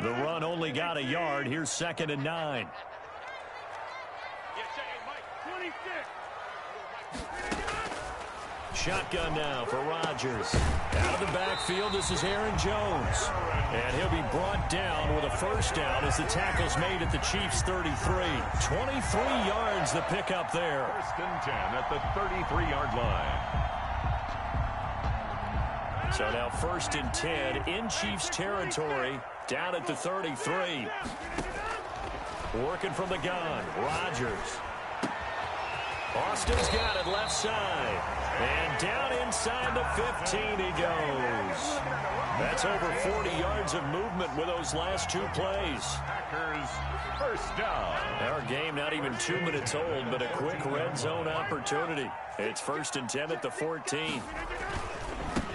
The run only got a yard. Here's 2nd and 9. Shotgun now for Rodgers. Out of the backfield, this is Aaron Jones. And he'll be brought down with a first down as the tackle's made at the Chiefs' 33. 23 yards the pickup there. 1st and 10 at the 33-yard line. So now 1st and 10 in Chiefs territory, down at the 33. Working from the gun, Rodgers. Austin's got it left side. And down inside the 15 he goes. That's over 40 yards of movement with those last 2 plays. Packers first down. Our game not even 2 minutes old, but a quick red zone opportunity. It's 1st and 10 at the 14.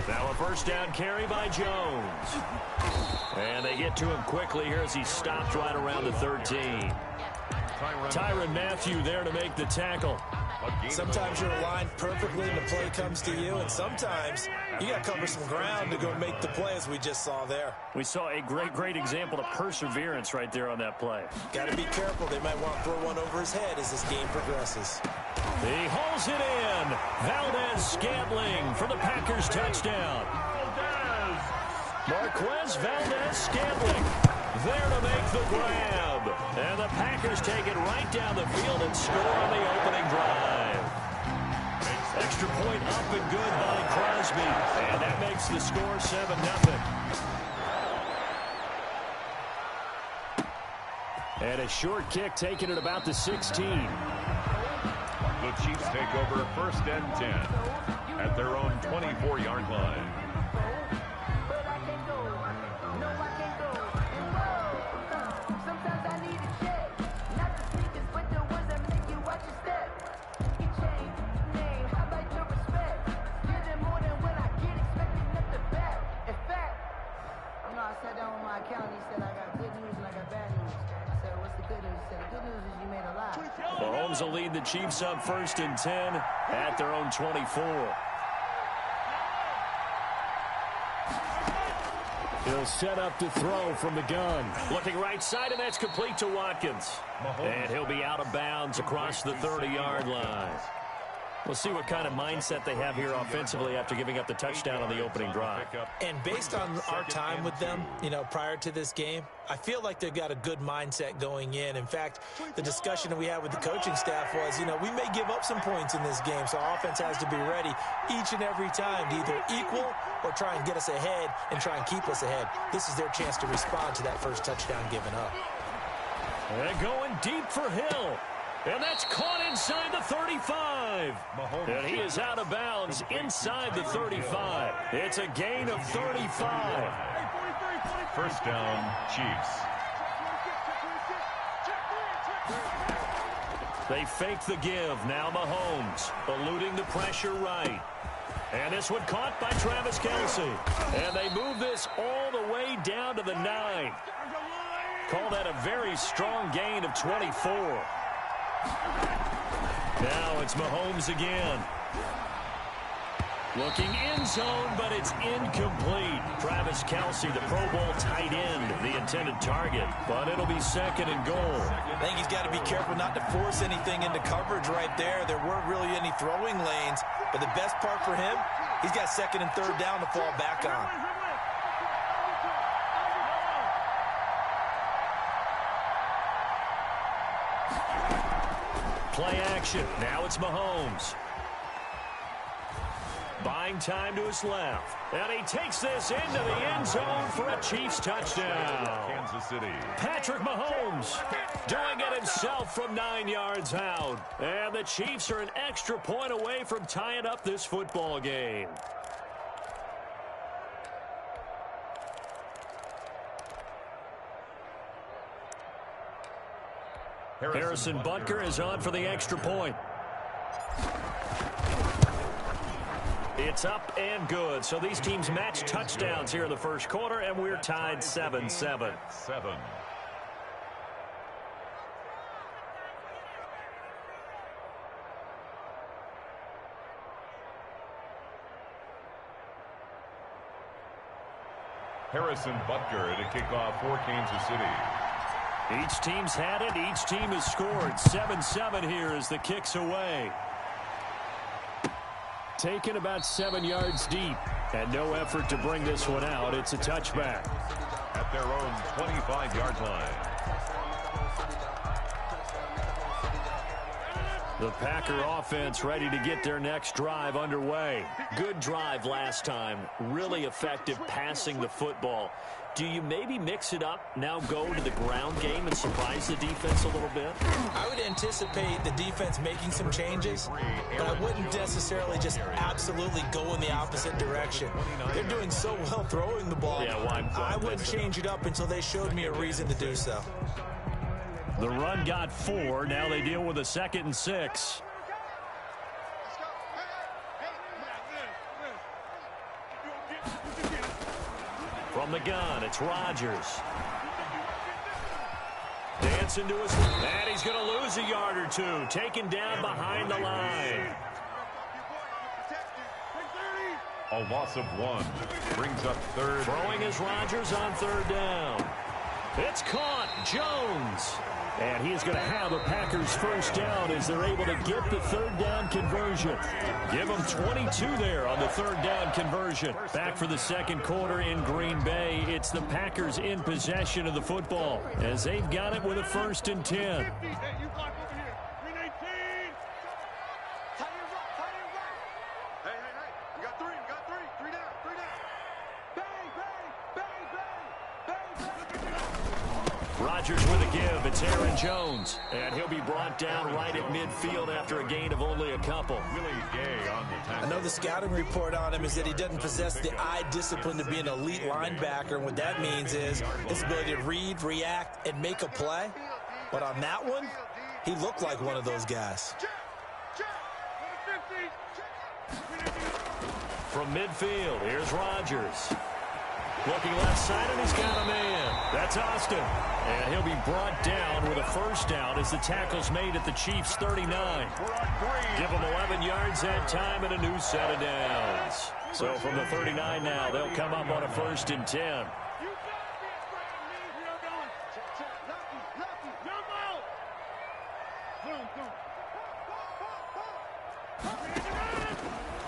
Now a first down carry by Jones. And they get to him quickly here as he stopped right around the 13. Tyrann Mathieu there to make the tackle. Sometimes you're aligned perfectly and the play comes to you, and sometimes you got to cover some ground to go make the play, as we just saw there. We saw a great example of perseverance right there on that play. Got to be careful. They might want to throw one over his head as this game progresses. He hauls it in. Valdes-Scantling for the Packers touchdown. Marquez Valdes-Scantling there to make the grab. And the Packers take it right down the field and score on the opening drive. Extra point up and good by Crosby. And that makes the score 7-0. And a short kick taken at about the 16. The Chiefs take over 1st and 10 at their own 24-yard line. Mahomes will lead the Chiefs up 1st and 10 at their own 24. He'll set up to throw from the gun. Looking right side, and that's complete to Watkins. And he'll be out of bounds across the 30-yard line. We'll see what kind of mindset they have here offensively after giving up the touchdown on the opening drive. And based on our time with them, prior to this game, I feel like they've got a good mindset going in. In fact, the discussion that we had with the coaching staff was, we may give up some points in this game, so our offense has to be ready each and every time to either equal or try and get us ahead and try and keep us ahead. This is their chance to respond to that first touchdown given up. And going deep for Hill. And that's caught inside the 35. And he is out of bounds inside the 35. It's a gain of 35. First down, Chiefs. They fake the give. Now Mahomes eluding the pressure right. And this one caught by Travis Kelce. And they move this all the way down to the 9. Call that a very strong gain of 24. Now it's Mahomes again. Looking in zone, but it's incomplete. Travis Kelce, the Pro Bowl tight end, the intended target. But it'll be 2nd and goal. I think he's got to be careful not to force anything into coverage right there. There weren't really any throwing lanes. But the best part for him, he's got 2nd and 3rd down to fall back on. Play action. Now it's Mahomes. Buying time to his left. And he takes this into the end zone for a Chiefs touchdown. Kansas City. Patrick Mahomes doing it himself from 9 yards out. And the Chiefs are an extra point away from tying up this football game. Harrison Butker is on for the extra point. It's up and good. So these teams match touchdowns here in the first quarter, and we're tied 7-7. Harrison Butker to kick off for Kansas City. Each team's had it. Each team has scored. 7-7 here as the kick's away. Taken about 7 yards deep. And no effort to bring this one out. It's a touchback. At their own 25-yard line. The Packer offense ready to get their next drive underway. Good drive last time. Really effective passing the football. Do you maybe mix it up, now go to the ground game and surprise the defense a little bit? I would anticipate the defense making some changes, but I wouldn't necessarily just absolutely go in the opposite direction. They're doing so well throwing the ball. Yeah, why I wouldn't change it up until they showed me a reason to do so. The run got 4. Now they deal with a 2nd and 6. From the gun, it's Rodgers. Dancing to his... And he's going to lose a yard or two. Taken down behind the line. A loss of 1 brings up third. Throwing is Rodgers on 3rd down. It's caught. Jones. And he's going to have a Packers first down as they're able to get the 3rd down conversion. Give them 22 there on the 3rd down conversion. Back for the 2nd quarter in Green Bay. It's the Packers in possession of the football as they've got it with a 1st and 10. Rodgers with a give. It's Aaron Jones. And he'll be brought down right at midfield after a gain of only a couple. Willie Gay on the tackle. I know the scouting report on him is that he doesn't possess the eye discipline to be an elite linebacker. And what that means is his ability to read, react, and make a play. But on that one, he looked like one of those guys. From midfield, here's Rodgers. Looking left side, and he's got a man. That's Austin. And he'll be brought down with a first down as the tackle's made at the Chiefs' 39. Give them 11 yards that time and a new set of downs. So from the 39 now, they'll come up on a 1st and 10.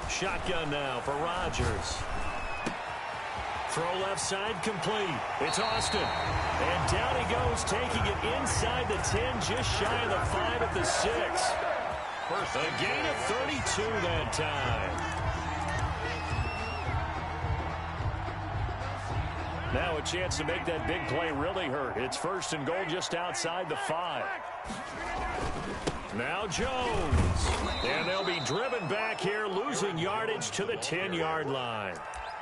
Shotgun now for Rodgers. Throw left side complete. It's Austin. And down he goes, taking it inside the 10, just shy of the 5 at the 6. First, a gain of 32 that time. Now a chance to make that big play really hurt. It's 1st and goal just outside the 5. Now Jones. And they'll be driven back here, losing yardage to the 10-yard line.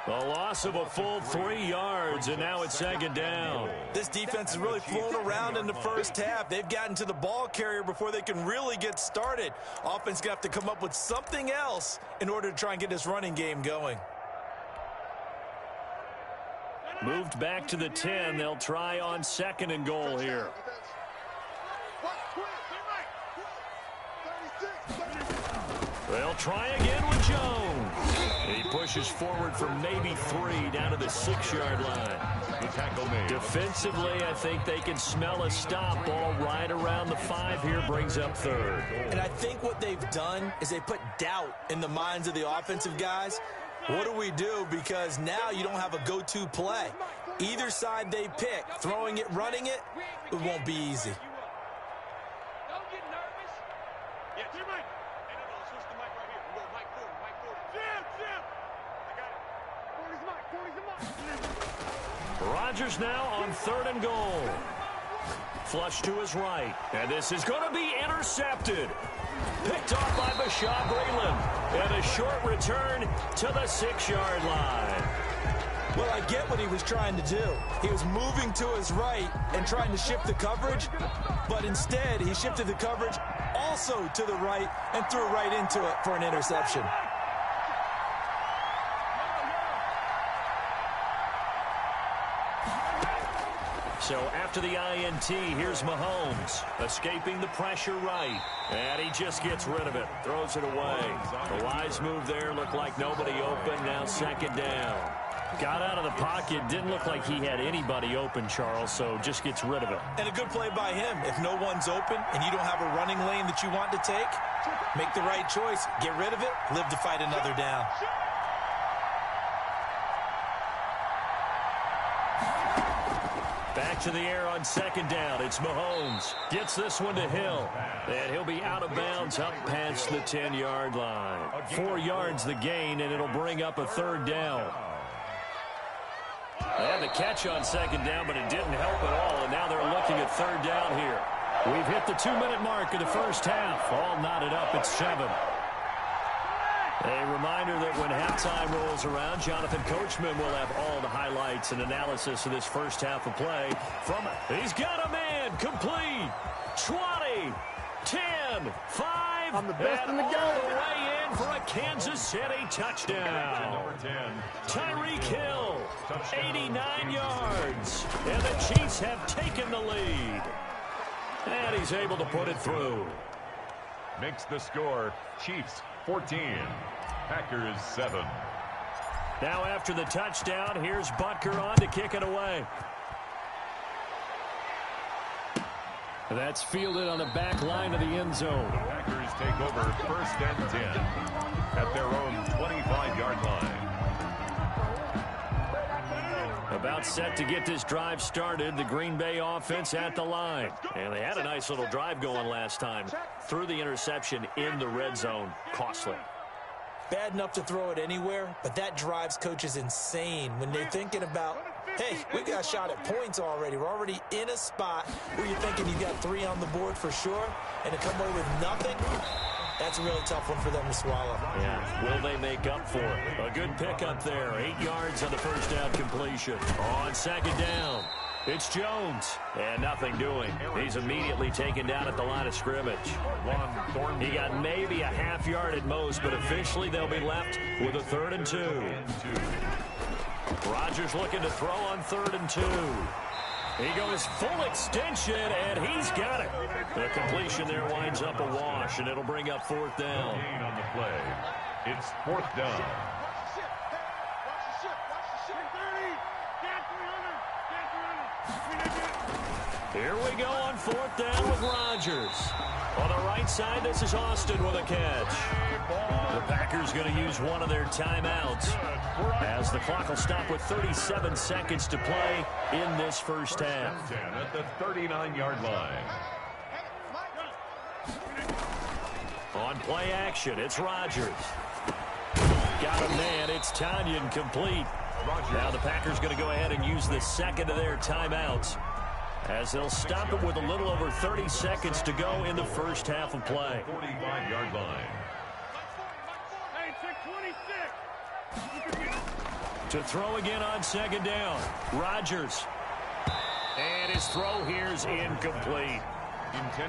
A loss of a full 3 yards, and now it's 2nd down. This defense has really flown around in the first half. They've gotten to the ball carrier before they can really get started. Offense going to have to come up with something else in order to try and get this running game going. Moved back to the 10. They'll try on 2nd and goal here. They'll try again with Jones. He pushes forward for maybe 3 down to the 6-yard line. The tackle made. Defensively, I think they can smell a stop. Ball right around the 5 here, brings up 3rd. And I think what they've done is they put doubt in the minds of the offensive guys. What do we do? Because now you don't have a go-to play. Either side they pick, throwing it, running it, it won't be easy. Rodgers now on 3rd and goal. Flush to his right. And this is going to be intercepted. Picked off by Bashaud Breeland. And a short return to the 6-yard line. Well, I get what he was trying to do. He was moving to his right and trying to shift the coverage. But instead, he shifted the coverage also to the right and threw right into it for an interception. So after the INT, here's Mahomes, escaping the pressure right. And he just gets rid of it, throws it away. The wise move there, looked like nobody open, now 2nd down. Got out of the pocket. Didn't look like he had anybody open, Charles, so just gets rid of it. And a good play by him. If no one's open and you don't have a running lane that you want to take, make the right choice. Get rid of it. Live to fight another down. Back to the air on second down. It's Mahomes. Gets this one to Hill. And he'll be out of bounds up past the 10-yard line. 4 yards the gain, and it'll bring up a third down. They had the catch on second down, but it didn't help at all, and now they're looking at third down here. We've hit the 2-minute mark of the first half. All knotted up at 7. A reminder that when halftime rolls around, Jonathan Coachman will have all the highlights and analysis of this first half of play. He's got a man, complete, 20, 10, 5, I'm the best in the game. All the way in for a Kansas City touchdown. Number 10. Tyreek Hill, 89 yards, and the Chiefs have taken the lead. And he's able to put it through. Makes the score Chiefs 14, Packers 7. Now after the touchdown, here's Butker on to kick it away. That's fielded on the back line of the end zone. The Packers take over first and 10 at their own 25-yard line. About set to get this drive started, the Green Bay offense at the line. And they had a nice little drive going last time. Threw the interception in the red zone. Costly. Bad enough to throw it anywhere, but that drives coaches insane when they're thinking about, hey, we got a shot at points already. We're already in a spot where you're thinking you got 3 on the board for sure, and to come away with nothing, that's a really tough one for them to swallow. Yeah, will they make up for it? A good pickup there. 8 yards on the first down completion. On second down, it's Jones. And nothing doing. He's immediately taken down at the line of scrimmage. He got maybe a half yard at most, but officially they'll be left with a 3rd and 2. Rodgers looking to throw on 3rd and 2. He goes full extension, and he's got it. The completion there winds up a wash, and it'll bring up 4th down. Gain on the play. It's 4th down. Here we go on 4th down with Rodgers. On the right side, this is Austin with a catch. The Packers going to use one of their timeouts as the clock will stop with 37 seconds to play in this first half. 10 at the 39-yard line. On play action, it's Rodgers. Got a man, it's Tanyan complete. Now the Packers going to go ahead and use the second of their timeouts as they'll stop it with a little over 30 seconds to go in the first half of play. 45-yard line. To throw again on second down, Rodgers. And his throw here's incomplete.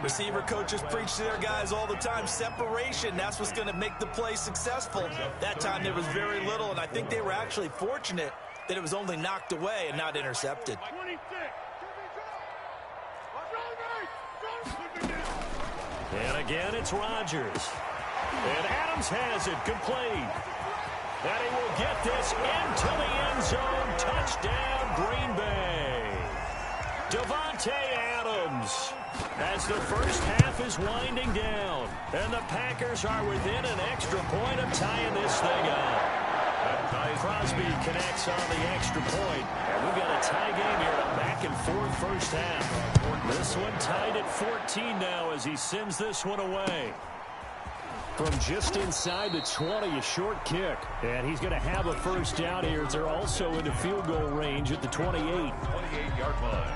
Receiver coaches preach to their guys all the time. Separation, that's what's going to make the play successful. That time there was very little, and I think they were actually fortunate that it was only knocked away and not intercepted. And again, it's Rodgers. And Adams has it complete. And he will get this into the end zone. Touchdown, Green Bay. Davante Adams as the first half is winding down. And the Packers are within an extra point of tying this thing up. Crosby connects on the extra point. And we've got a tie game here, a back-and-forth first half. This one tied at 14 now as he sends this one away. From just inside the 20, a short kick. And he's going to have a first down here as they're also into field goal range at the 28. 28-yard line.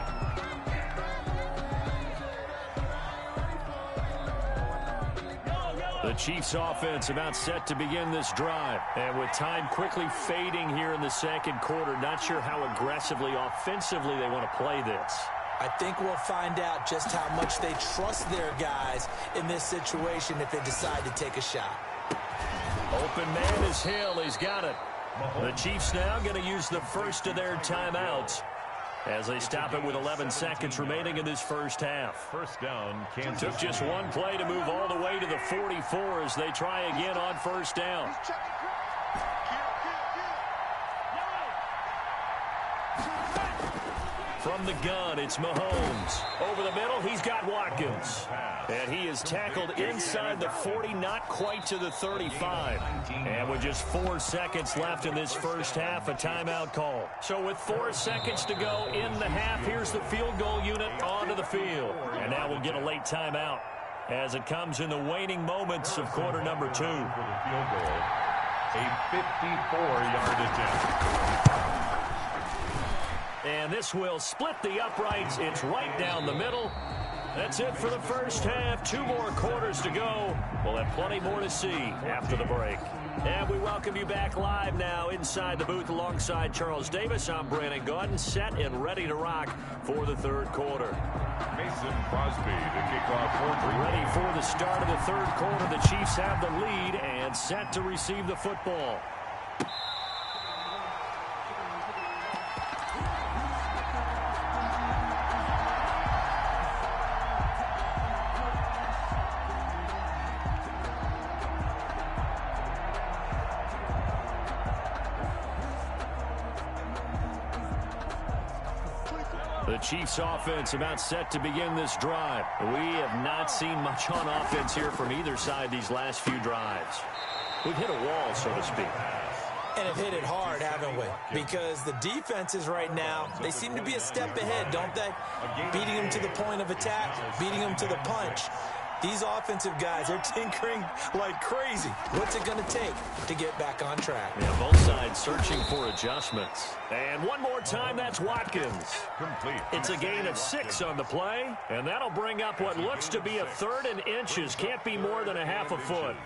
The Chiefs offense about set to begin this drive. And with time quickly fading here in the second quarter, not sure how aggressively, offensively they want to play this. I think we'll find out just how much they trust their guys in this situation if they decide to take a shot. Open man is Hill. He's got it. The Chiefs now going to use the first of their timeouts as they stop it with 11 seconds remaining in this first half. First down, Kansas Took just one play to move all the way to the 44 as they try again on first down. From the gun, it's Mahomes. Over the middle, he's got Watkins. And he is tackled inside the 40, not quite to the 35. And with just 4 seconds left in this first half, a timeout call. So with 4 seconds to go in the half, here's the field goal unit onto the field. And now we'll get a late timeout as it comes in the waning moments of quarter number 2. For the field goal, a 54-yard attempt. And this will split the uprights. It's right down the middle. That's it for the first half. 2 more quarters to go. We'll have plenty more to see after the break. And we welcome you back live now inside the booth alongside Charles Davis. I'm Brandon Gaudin, set and ready to rock for the third quarter. Mason Crosby to kick off for 3. Ready for the start of the third quarter. The Chiefs have the lead and set to receive the football. The Chiefs offense about set to begin this drive. We have not seen much on offense here from either side these last few drives. We've hit a wall, so to speak. And have hit it hard, haven't we? Because the defenses right now, they seem to be a step ahead, don't they? Beating them to the point of attack, beating them to the punch. These offensive guys, they're tinkering like crazy. What's it going to take to get back on track? Yeah, both sides searching for adjustments. And one more time, that's Watkins. Complete. It's a gain of 6 on the play, and that'll bring up what looks to be a 3rd and inches. Can't be more than a half a foot.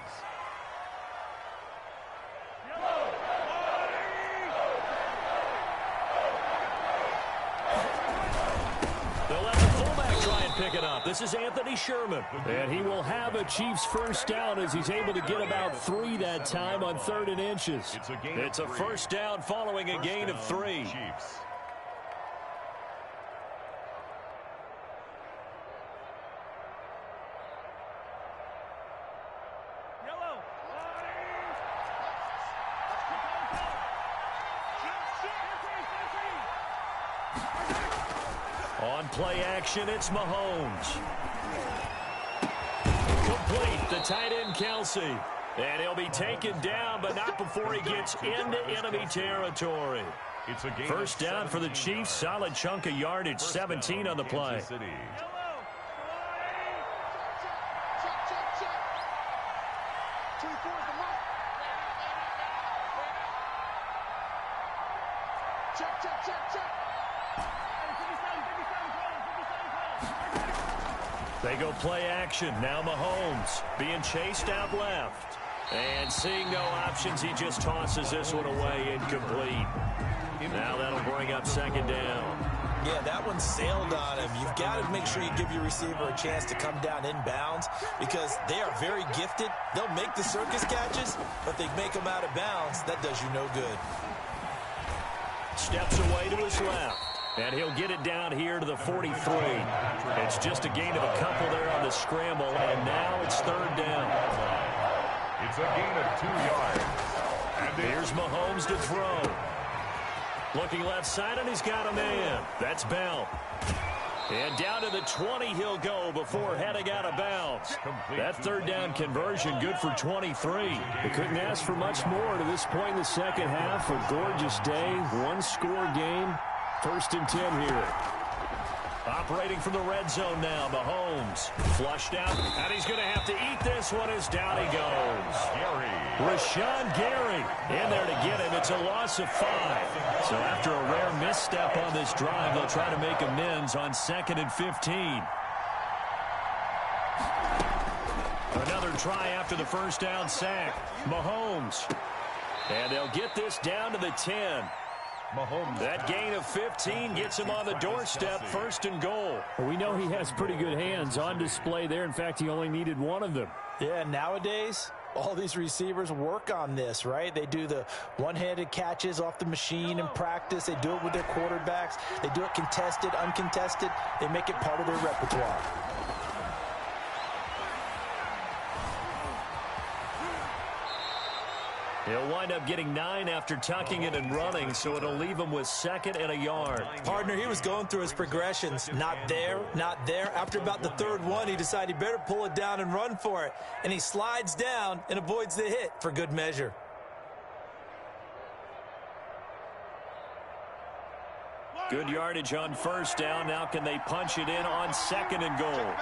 Pick it up. This is Anthony Sherman. And he will have a Chiefs first down as he's able to get about 3 that time on 3rd and inches. It's a first down following a gain of 3. Chiefs. On play action, it's Mahomes. Complete, the tight end Kelsey. And he'll be taken down, but not before he gets into enemy territory. It's a first down for the Chiefs. Solid chunk of yardage, 17 on the play. They go play action. Now Mahomes being chased out left. And seeing no options, he just tosses this one away, incomplete. Now that'll bring up 2nd down. Yeah, that one sailed on him. You've got to make sure you give your receiver a chance to come down inbounds because they are very gifted. They'll make the circus catches, but they make them out of bounds. That does you no good. Steps away to his left. And he'll get it down here to the 43. It's just a gain of a couple there on the scramble, and now it's 3rd down. It's a gain of 2 yards. And here's Mahomes to throw. Looking left side, and he's got a man. That's Bell. And down to the 20 he'll go before heading out of bounds. That 3rd down conversion good for 23. They couldn't ask for much more to this point in the second half. A gorgeous day, 1-score game. 1st and 10 here. Operating from the red zone now, Mahomes. Flushed out, and he's going to have to eat this one as down he goes. Rashawn Gary in there to get him. It's a loss of 5. So after a rare misstep on this drive, they'll try to make amends on 2nd and 15. Another try after the first down sack. Mahomes. And they'll get this down to the 10. Mahomes. That gain of 15 gets him on the doorstep, 1st and goal. Well, we know he has pretty good hands on display there. In fact, he only needed one of them. Yeah, nowadays, all these receivers work on this, right? They do the one-handed catches off the machine in practice. They do it with their quarterbacks. They do it contested, uncontested. They make it part of their repertoire. He'll wind up getting 9 after tucking it and running, so it'll leave him with 2nd and a yard. Partner, he was going through his progressions. Not there, not there. After about the 3rd one, he decided he better pull it down and run for it. And he slides down and avoids the hit for good measure. Good yardage on 1st down. Now can they punch it in on 2nd and goal?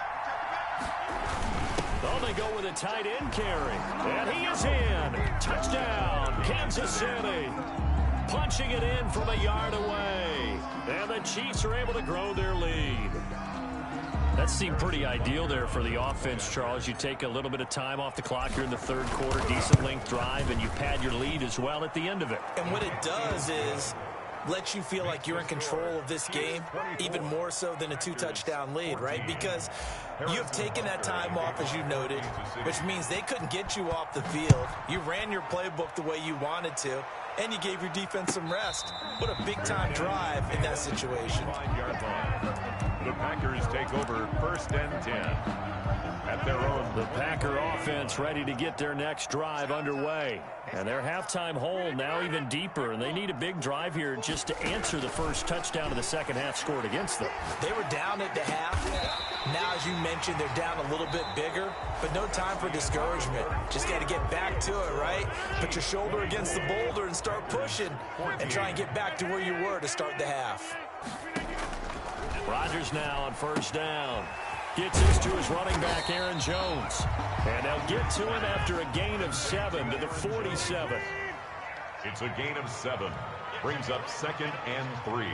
Oh, they go with a tight end carry. And he is in. Touchdown, Kansas City. Punching it in from a yard away. And the Chiefs are able to grow their lead. That seemed pretty ideal there for the offense, Charles. You take a little bit of time off the clock here in the 3rd quarter, decent length drive, and you pad your lead as well at the end of it. And what it does is let you feel like you're in control of this game, even more so than a 2-touchdown lead, right? Because you have taken that time off, as you noted, which means they couldn't get you off the field. You ran your playbook the way you wanted to, and you gave your defense some rest. What a big-time drive in that situation. The Packers take over 1st and 10 at their own. The Packer offense ready to get their next drive underway. And their halftime hole now even deeper, and they need a big drive here just to answer the first touchdown of the 2nd half scored against them. They were down at the half. Now, as you mentioned, they're down a little bit bigger, but no time for discouragement. Just got to get back to it, right? Put your shoulder against the boulder and start pushing and try and get back to where you were to start the half. Rodgers now on 1st down. Gets this to his running back, Aaron Jones. And they'll get to him after a gain of 7 to the 47. It's a gain of 7. Brings up 2nd and 3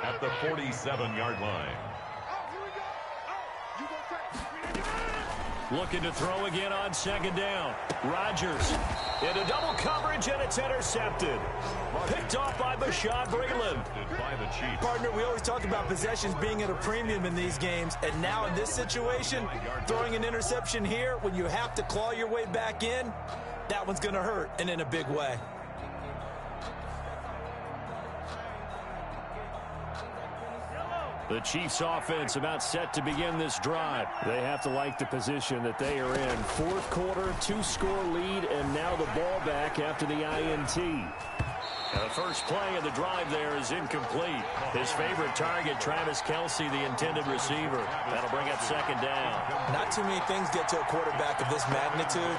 at the 47-yard line. Looking to throw again on 2nd down. Rodgers into double coverage, and it's intercepted. Picked off by Bashaud Breeland. Partner, we always talk about possessions being at a premium in these games, and now in this situation, throwing an interception here when you have to claw your way back in, that one's going to hurt, and in a big way. The Chiefs offense about set to begin this drive. They have to like the position that they are in. 4th quarter, 2-score lead, and now the ball back after the INT. And the first play of the drive there is incomplete. His favorite target, Travis Kelce, the intended receiver. That'll bring up 2nd down. Not too many things get to a quarterback of this magnitude,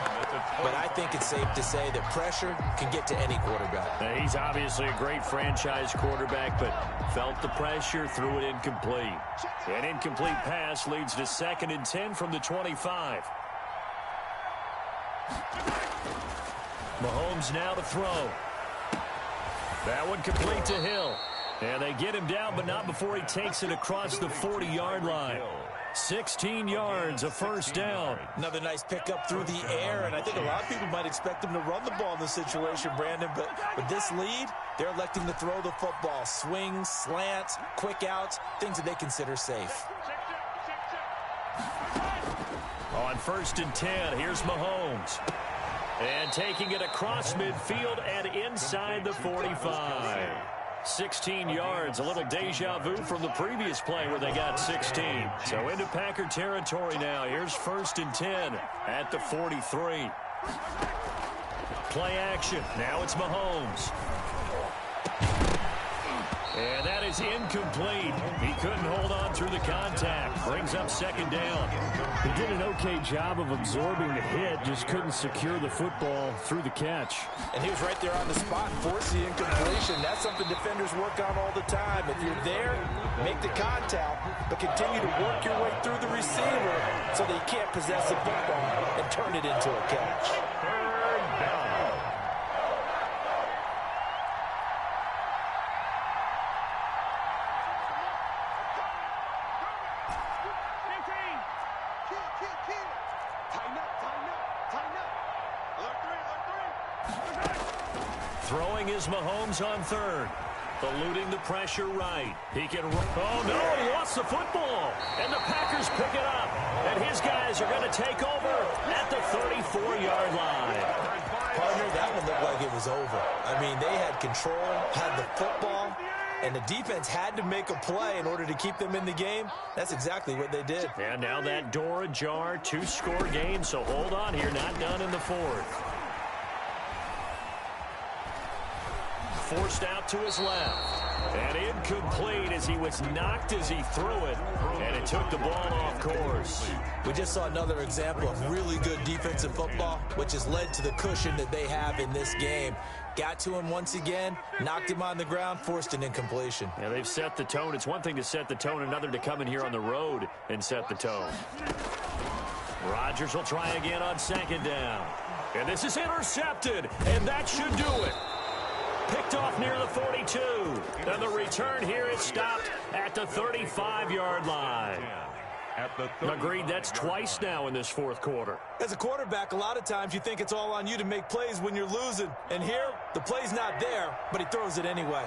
but I think it's safe to say that pressure can get to any quarterback. Now, he's obviously a great franchise quarterback, but felt the pressure, threw it incomplete. An incomplete pass leads to 2nd and 10 from the 25. Mahomes now to throw. That one complete to Hill. And they get him down, but not before he takes it across the 40-yard line. 16 yards, a 1st down. Another nice pickup through the air, and I think a lot of people might expect him to run the ball in this situation, Brandon, but with this lead, they're electing to throw the football. Swings, slants, quick outs, things that they consider safe. On 1st and 10, here's Mahomes. And taking it across midfield and inside the 45. 16 yards, a little deja vu from the previous play where they got 16. So into Packer territory now. Here's 1st and 10 at the 43. Play action. Now it's Mahomes. And that is incomplete. He couldn't hold on through the contact. Brings up 2nd down. He did an okay job of absorbing the hit, just couldn't secure the football through the catch. And he was right there on the spot, forced the incompletion. That's something defenders work on all the time. If you're there, make the contact, but continue to work your way through the receiver so that he can't possess the football and turn it into a catch. Throwing is Mahomes on 3rd. Eluding the pressure right. He can run. Oh, no, he lost the football. And the Packers pick it up. And his guys are going to take over at the 34-yard line. Partner, that one looked like it was over. I mean, they had control, had the football, and the defense had to make a play in order to keep them in the game. That's exactly what they did. And now that door ajar, 2-score game, so hold on here, not done in the 4th. forced out to his left. And incomplete as he was knocked as he threw it. And it took the ball off course. We just saw another example of really good defensive football, which has led to the cushion that they have in this game. Got to him once again, knocked him on the ground, forced an incompletion. Yeah, they've set the tone. It's one thing to set the tone, another to come in here on the road and set the tone. Rodgers will try again on second down. And this is intercepted, and that should do it. Picked off near the 42. And the return here is stopped at the 35-yard line. Agreed, that's twice now in this fourth quarter. As a quarterback, a lot of times you think it's all on you to make plays when you're losing. And here, the play's not there, but he throws it anyway.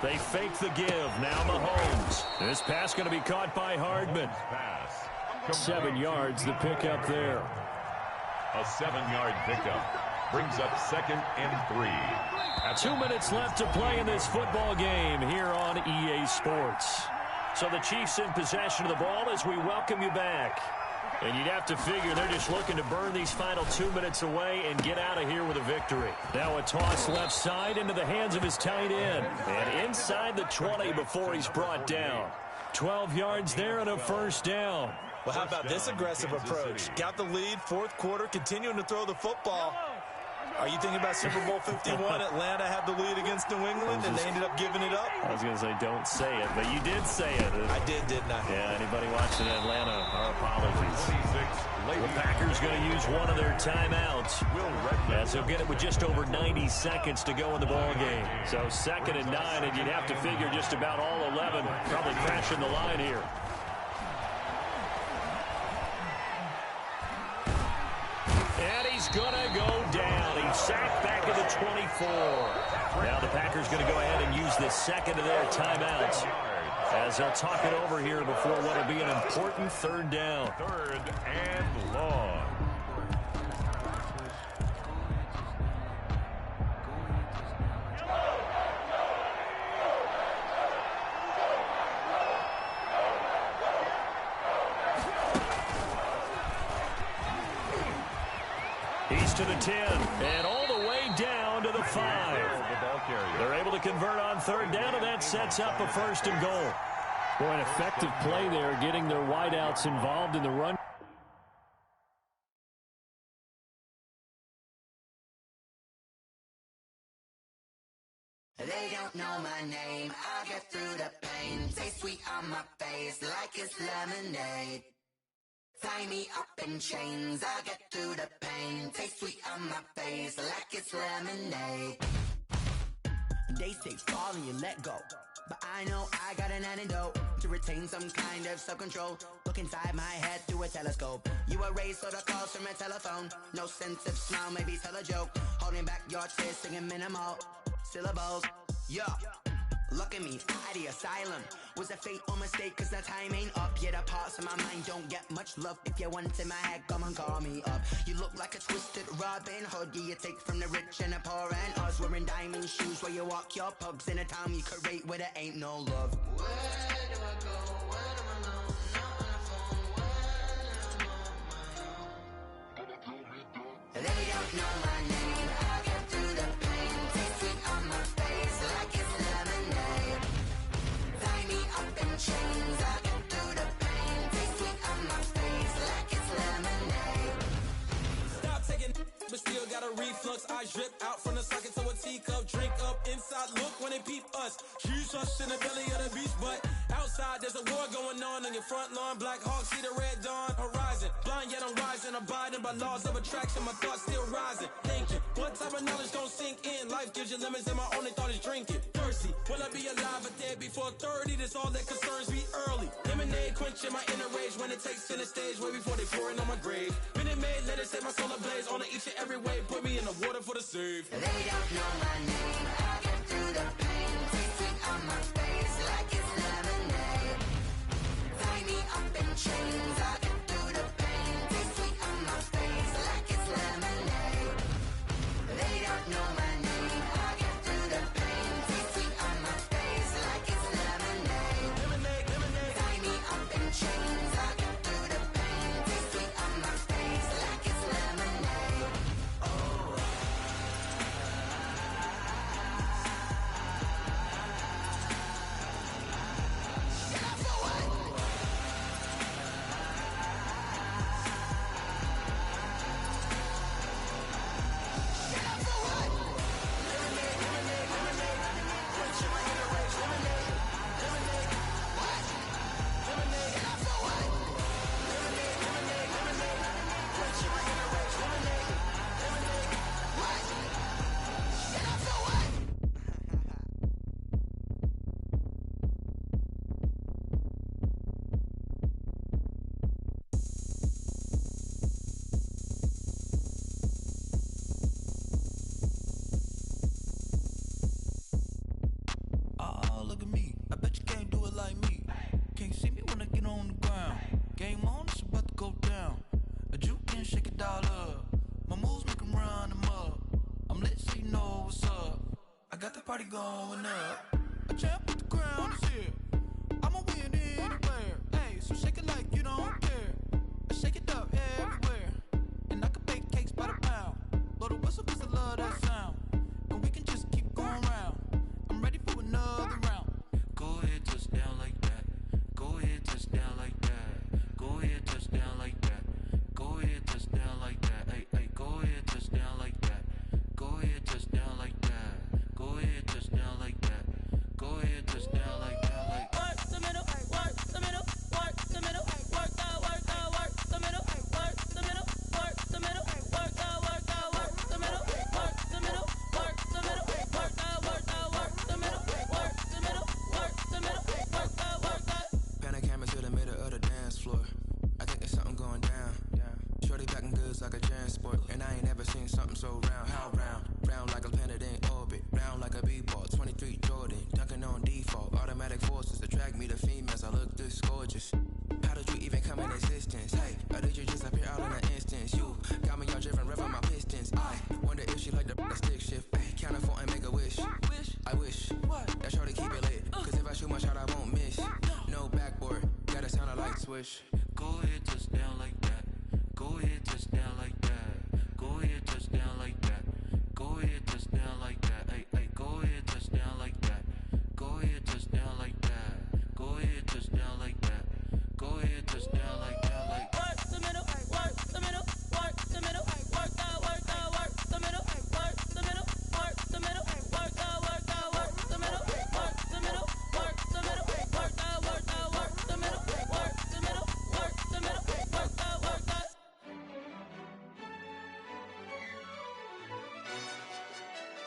They fake the give. Now Mahomes. This pass going to be caught by Hardman. 7 yards, the pickup there. A 7-yard pickup brings up 2nd and 3. 2 minutes left to play in this football game here on EA Sports. So the Chiefs in possession of the ball as we welcome you back. And you'd have to figure they're just looking to burn these final 2 minutes away and get out of here with a victory. Now a toss left side into the hands of his tight end. And inside the 20 before he's brought down. 12 yards there and a first down. Well, how about this aggressive approach? Got the lead, fourth quarter, continuing to throw the football. Are you thinking about Super Bowl 51? Atlanta had the lead against New England, and they ended up giving it up? I was going to say, don't say it, but you did say it. I did, didn't I? Yeah, anybody watching Atlanta, our apologies. The Packers going to use one of their timeouts, as they'll get it with just over 90 seconds to go in the ball game. So 2nd and 9, and you'd have to figure just about all 11 probably crashing the line here. And he's going to go down. He's sacked back at the 24. Now the Packers going to go ahead and use the second of their timeouts as they'll talk it over here before what will be an important third down. 3rd and long. He's to the 10 and all the way down to the 5. They're able to convert on third down, and that sets up a 1st and goal. Boy, an effective play there, getting their wideouts involved in the run. They don't know my name. I'll get through the pain. Taste sweet on my face like it's lemonade. Tie me up in chains, I'll get through the pain. Taste sweet on my face like it's lemonade. They say fall and you let go, but I know I got an antidote to retain some kind of self-control. Look inside my head through a telescope. You erase all the calls from a telephone. No sense of smile, maybe tell a joke. Holding back your tears, singing minimal syllables. Yeah. Look at me, at the asylum. Was a fate or mistake, cause the time ain't up. Yet the parts of my mind don't get much love. If you want in my head, come and call me up. You look like a twisted Robin Hood. Yeah, you take from the rich and the poor and us. Wearing diamond shoes where you walk your pugs in a town you create where there ain't no love. Where do I go? Where do I know? Not on the phone. When I'm on my own. They don't know my name. I'll get through the pain. Taste sweet on my face like it's lemonade. Tie me up in chains. I'll get through the pain. Taste sweet on my face like it's lemonade. Stop taking, but still got a reflux. Eyes drip out from the socket to a teacup. Drink up inside. Look when they peep us. Huge us in the belly of the beast, but outside there's a war going on your front lawn. Black Hawk see the red dawn horizon. Blind yet I'm rising, abiding by laws of attraction. My thoughts still rising. Thinking, what type of knowledge don't sink in? Life gives you lemons, and my only thought is drinking. Thirsty, will I be alive or dead before 30? That's all that concerns me early. Lemonade quenching my inner rage when it takes center stage, way before they pour it on my grave. Minute Maid, let it set my soul ablaze. On each and every way, put me in the water for the save. They don't know my name. I'll get through the pain. Taste sweet on my face like it's lemonade. Tie me up in chains. I'll get through the pain. Taste sweet on my face like it's lemonade. They don't know my name. I'll get through the pain. Taste sweet on my face like it's lemonade. Tie me up in chains. I'll get through the pain. Taste sweet on my face like it's lemonade. Oh. party going up. A champ with the crown is here. I'ma win anywhere. Hey, so shake it like you don't care. Shake it up everywhere. And I can bake cakes by the pound. Blow the whistle 'cause I love that sound. And we can just keep going round. I'm ready for another round. Go ahead, touch down like that. Go ahead, touch down like that. Go ahead, touch down like that. Go ahead, touch down like that. Hey, hey, go ahead, touch down like that. Go ahead, touch down like that. Go ahead, touch down like that. Go ahead, touch down like that. Like work the middle, work the middle, work the middle, work the middle, work the middle, work the middle, work the middle, work the middle, work the middle, work the middle, work the middle, work the middle, work the. Pan a camera to the middle of the dance floor. I think there's something going down. Shorty packing goods like a transport, and I ain't never seen something so round. How round? Round like a planet in orbit, round like a b-ball. 23 Jordan, dunking on default. Automatic forces attract me to females. I look this gorgeous. How did you even come in existence? Hey, or did you just appear out in an instance? You got me all driven, revving my pistons. I wonder if she like the stick shift. Ay, count for and make a wish. I wish that shorty keep it lit. 'Cause if I shoot my shot, I won't miss. No backboard, gotta sound a light switch. Go ahead, touch down like that. Go ahead, touch down like that. Go ahead, touch down like that. Go ahead, touch down like that. Hey, hey, go ahead, touch down like that. Go ahead, touch down like that. Go ahead, touch down like that. Go ahead, touch down like that. Like work the middle, work the middle, work the middle, work the middle, work the middle, work the middle, work the middle, work the middle, work the middle, work the middle, work the middle, work the middle, work the middle, work the.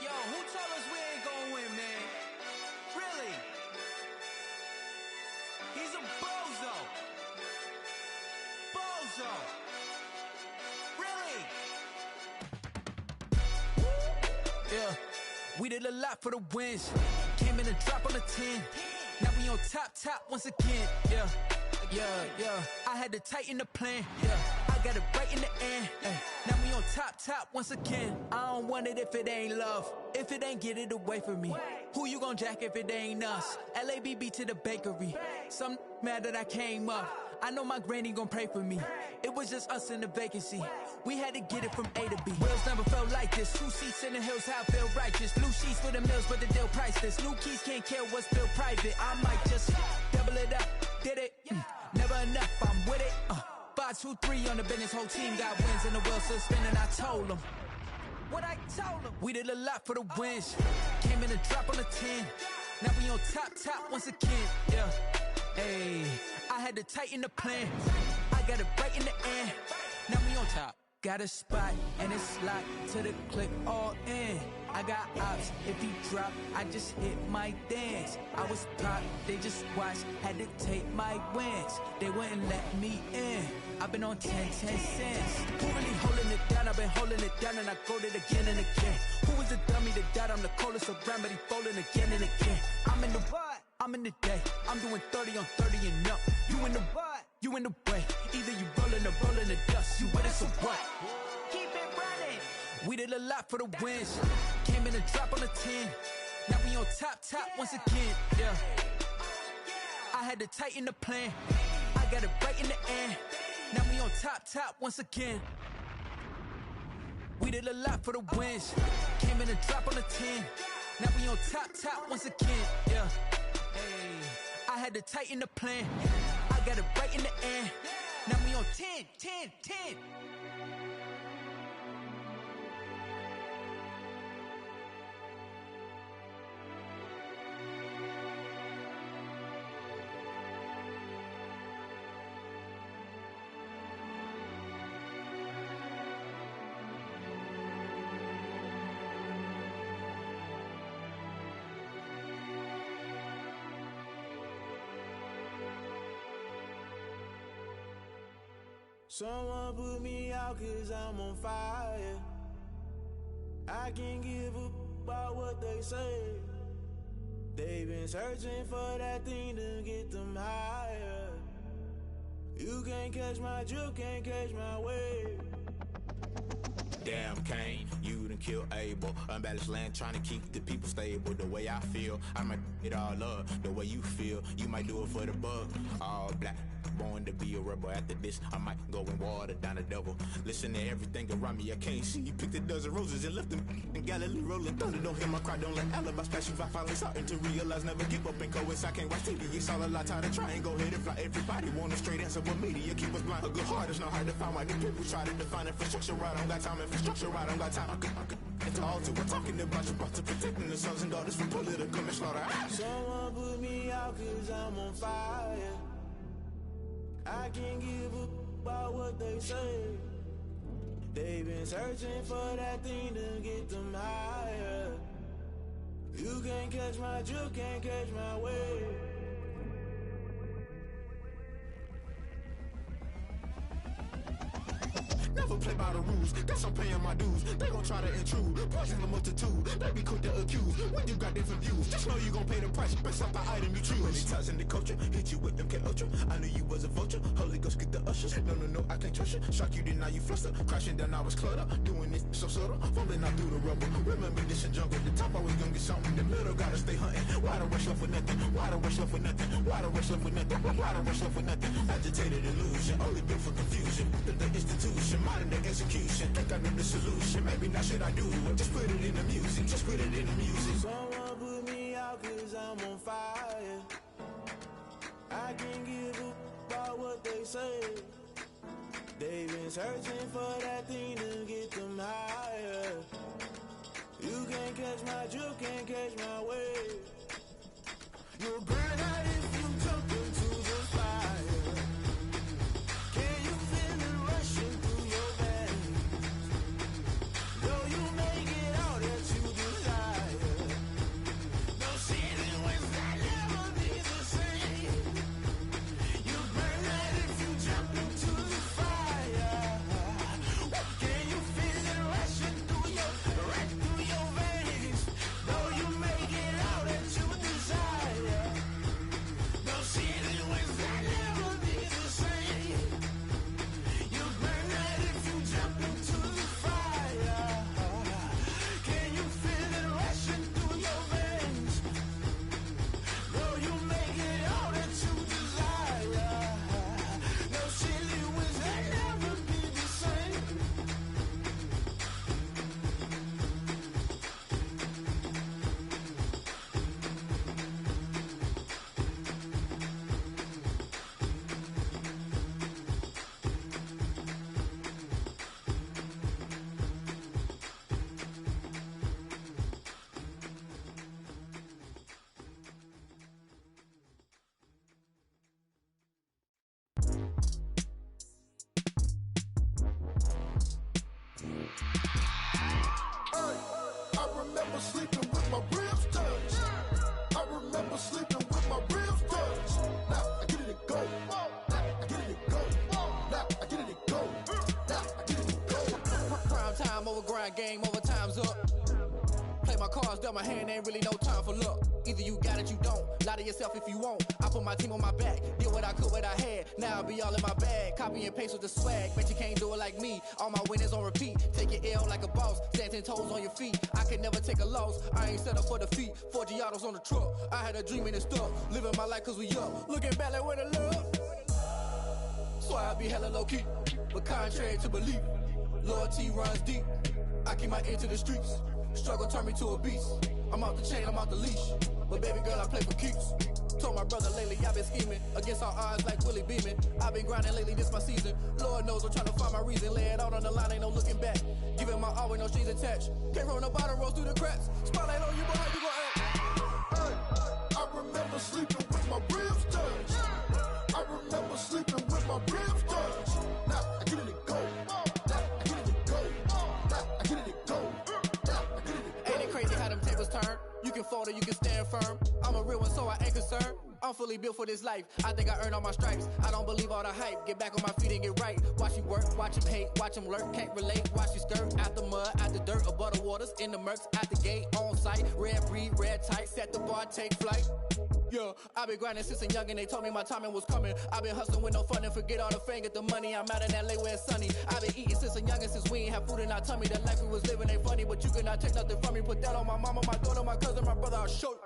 Yo, who told us we ain't gonna win, man? Really? He's a bozo. Bozo. Really? Yeah, we did a lot for the wins. Came in and dropped on the 10. Now we on top once again. Yeah. I had to tighten the plan. Yeah, I got it right in the end. Now we on top once again. I don't want it if it ain't love. If it ain't, get it away from me. Who you gon' jack if it ain't us? LABB to the bakery. Some mad that I came up. I know my granny gon' pray for me. It was just us in the vacancy. We had to get it from A to B. Wheels never felt like this. 2 seats in the hills, how I feel righteous. Blue sheets for the mills, but the deal priceless. New keys can't care what's still private. I might just double it up. Did it? Never enough, I'm with it. 5, 2, 3 on the business. Whole team got wins and the wheels still spinning. I told them what I told them. We did a lot for the wins. Came in and dropped on the 10. Now we on top once again. Yeah. Hey, I had to tighten the plan. I got it right in the end. Now we on top. Got a spot and it's locked to the click all in. I got ops, if he drop, I just hit my dance. I was pop, they just watched, had to take my wins. They wouldn't let me in. I've been on 10 cents. Who really holding it down? I've been holding it down and I go it again and again. Who was the dummy that died? I'm the coldest around, but he folding again and again. I'm in the what? I'm in the day. I'm doing 30 on 30 and up. You in the what? You in the way. Either you rolling or rolling the dust. You with us or what? Keep it running. We did a lot for the wins. Came in and dropped on the 10. Now we on top once again. Yeah. I had to tighten the plan. I got it right in the end. Now we on top once again. We did a lot for the wins. Came in and dropped on the 10. Now we on top once again. Yeah. Hey, I had to tighten the plan. I got it right in the end. Now we on 10. Someone put me out 'cause I'm on fire. I can't give up about what they say. They've been searching for that thing to get them higher. You can't catch my drift, can't catch my wave. Damn, Kane, you done killed Abel. Unbalanced land trying to keep the people stable. The way I feel, I might it all up. The way you feel, you might do it for the buck. All black, born to be a rebel. After this, I might go and water down the devil. Listen to everything around me, I can't see. Picked a dozen roses and left them in Galilee rolling thunder. Don't hear my cry, don't let alibis pass you. I finally starting to realize, never give up and coincide. Can't watch TV, it's all a lot. Time to try and go ahead and fly. Everybody want a straight answer, but media keep us blind. A good heart is not hard to find. Why the people try to define infrastructure right? I don't got time. Infrastructure right, I don't got time. It's all to we're talking about you, about to protecting the sons and daughters from political manslaughter. Someone put me out 'cause I'm on fire. I can't give up about what they say. They've been searching for that thing to get them higher. You can't catch my drift, can't catch my wave. Never play by the rules, guess I'm paying my dues. They gon' try to intrude, poison the multitude. They be quick to accuse when you got different views. Just know you gon' pay the price based off the item you choose. Many times in the culture, hit you with them K-Ultra. I knew you was a vulture, Holy Ghost get the ushers. No, I can't trust you. Shock you, then now you fluster. Crashing down, I was cluttered. Doing this so subtle, fumbling out through the rubble. Remember this in jungle, the top always gonna get something. The middle gotta stay hunting. Why the rush left with nothing? Why the rush left with nothing? Why the rush left with nothing? Why the rush left with nothing? Agitated illusion, only built for confusion. The institution, modern day execution. Think I know the solution. Maybe now should I do it? Just put it in the music. Just put it in the music. Someone put me out 'cause I'm on fire. I can't give up about what they say. They've been searching for that thing to get them higher. You can't catch my drift, can't catch my wave. You'll burn out if you jump into the fire. Can you feel it rushing through your veins? Though you make it all that you desire. No ceiling was that never be the same. You burn out if you jump into the fire. Can you feel it rushing through your veins? Though you make it all that you desire. No ceiling was that never be the same. You burn out if you jump into the fire. Can you feel it rushing through your veins? Though you make it all that you desire. No ceiling was that never be the same. I remember sleeping with my ribs touched. I remember sleeping with my ribs touched. Now I get it to go. Now I get it to go. Now I get it to go. Now I get it to go. Prime time over grind game, overtime's up. Play my cards, dealt my hand, ain't really no time for luck. Either you got it, you don't. Lie to yourself if you won't. I put my team on my back, did what I could, what I had. Now I'll be all in my bag. Copy and paste with the swag. Bet you can't do it like me. All my winners on repeat. Take your L like a boss. Stand 10 toes on your feet. I can never take a loss. I ain't set up for defeat. 4 Giottos on the truck. I had a dream and it stuck. Living my life 'cause we up. Looking back like where the love. So I be hella low key. But contrary to belief, loyalty runs deep. I keep my ear to the streets. Struggle turned me to a beast. I'm out the chain, I'm out the leash. But baby girl, I play for keeps. Told my brother lately, I've been scheming. Against all odds like Willie Beeman. I've been grinding lately, this my season. Lord knows I'm trying to find my reason. Lay it out on the line, ain't no looking back. Giving my all with no strings attached. Came from the bottom, rose through the cracks. Spotlight on you, boy, how you gon' act? Hey, I remember sleeping with my ribs touched. I remember sleeping with my ribs touched. Now I get it to go. Now I get it to go. Now I get it to go. Now I get it to go. Ain't it crazy how them tables turn? You can fold or you can stand firm. I'm a real one, so I ain't concerned. I'm fully built for this life. I think I earned all my stripes. I don't believe all the hype. Get back on my feet and get right. Watch you work, watch him hate, watch him lurk. Can't relate, watch you skirt. Out the mud, out the dirt, above the waters, in the murks, out the gate, on site. Red breed, red tight, set the bar, take flight. Yeah, I've been grinding since a youngin', they told me my timing was coming. I've been hustling with no fun and forget all the fame, get the money. I'm out in LA where it's sunny. I've been eating since a youngin', since we ain't have food in our tummy. The life we was living ain't funny, but you cannot take nothing from me. Put that on my mama, my daughter, my cousin, my brother, I'll show you.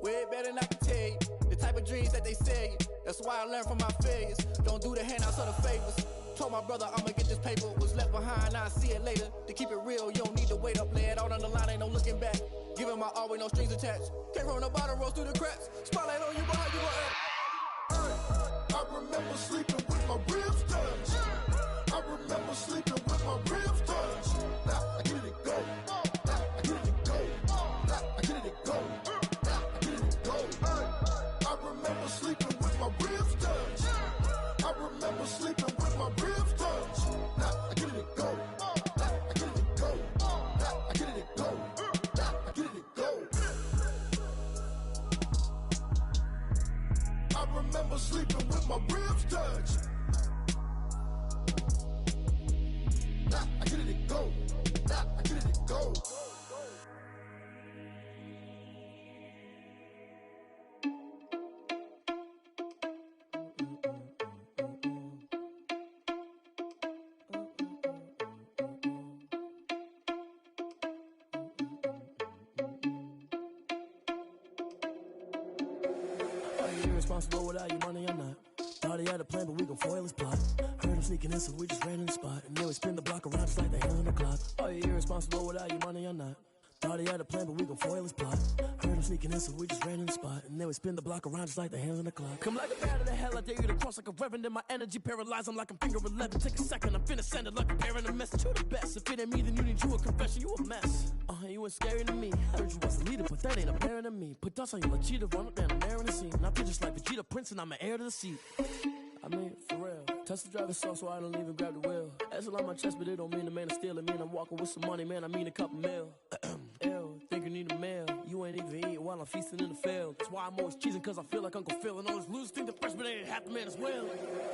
Way better than I can tell you. The type of dreams that they sell you. That's why I learned from my failures. Don't do the handouts or the favors. Told my brother I'ma get this paper. Was left behind, I'll see it later. To keep it real, you don't need to wait up. Lay it out on the line, ain't no looking back. Giving my all with no strings attached. Came from the bottom, rose through the cracks. Spotlight on you, but how you gon' act? I remember sleeping with my ribs touched. I remember sleeping with my ribs touched. Now I get it to go. Now I get it to go. Now I get it to go. Now I get it to go. I remember sleeping with my ribs touched. I remember sleeping with my ribs touched. Now I get it to go. Now I get it to go. Now I get it to go. Now I get it to go. I remember sleeping with my ribs touched. Now I get it to go. Now I get it to go. Irresponsible without your money or not. Thought he had a plan, but we gon' foil his plot. Heard him sneaking in, so we just ran in the spot. And then we spin the block around just like the hand on the clock. Are you irresponsible without your money or not? Thought he had a plan, but we gon' foil his plot. Heard him sneaking in, so we just ran in the spot. And then we spin the block around just like the hands on the clock. Come like a bat of the hell, I dare you to cross like a reverend. In my energy paralyzed, I'm like I'm finger 11. Take a second, I'm finna send it like a parent a message. You the best, if it ain't me, then you need you a confession. You a mess, you ain't scary to me. Heard you was a leader, but that ain't apparent to me. Put dust on you like cheetah, run up down the air in the scene. Not just like Vegeta Prince, and I'm an heir to the seat. I mean, for real. Touch the driver's soft, so I don't even grab the wheel. That's on my chest, but it don't mean the man is stealing. Mean I'm walking with some money, man, I mean a couple mil. Ew, think you need a meal. You ain't even eating while I'm feasting in the field. That's why I'm always cheesing, cause I feel like Uncle Phil. And all this losers think the freshman ain't half the man as well.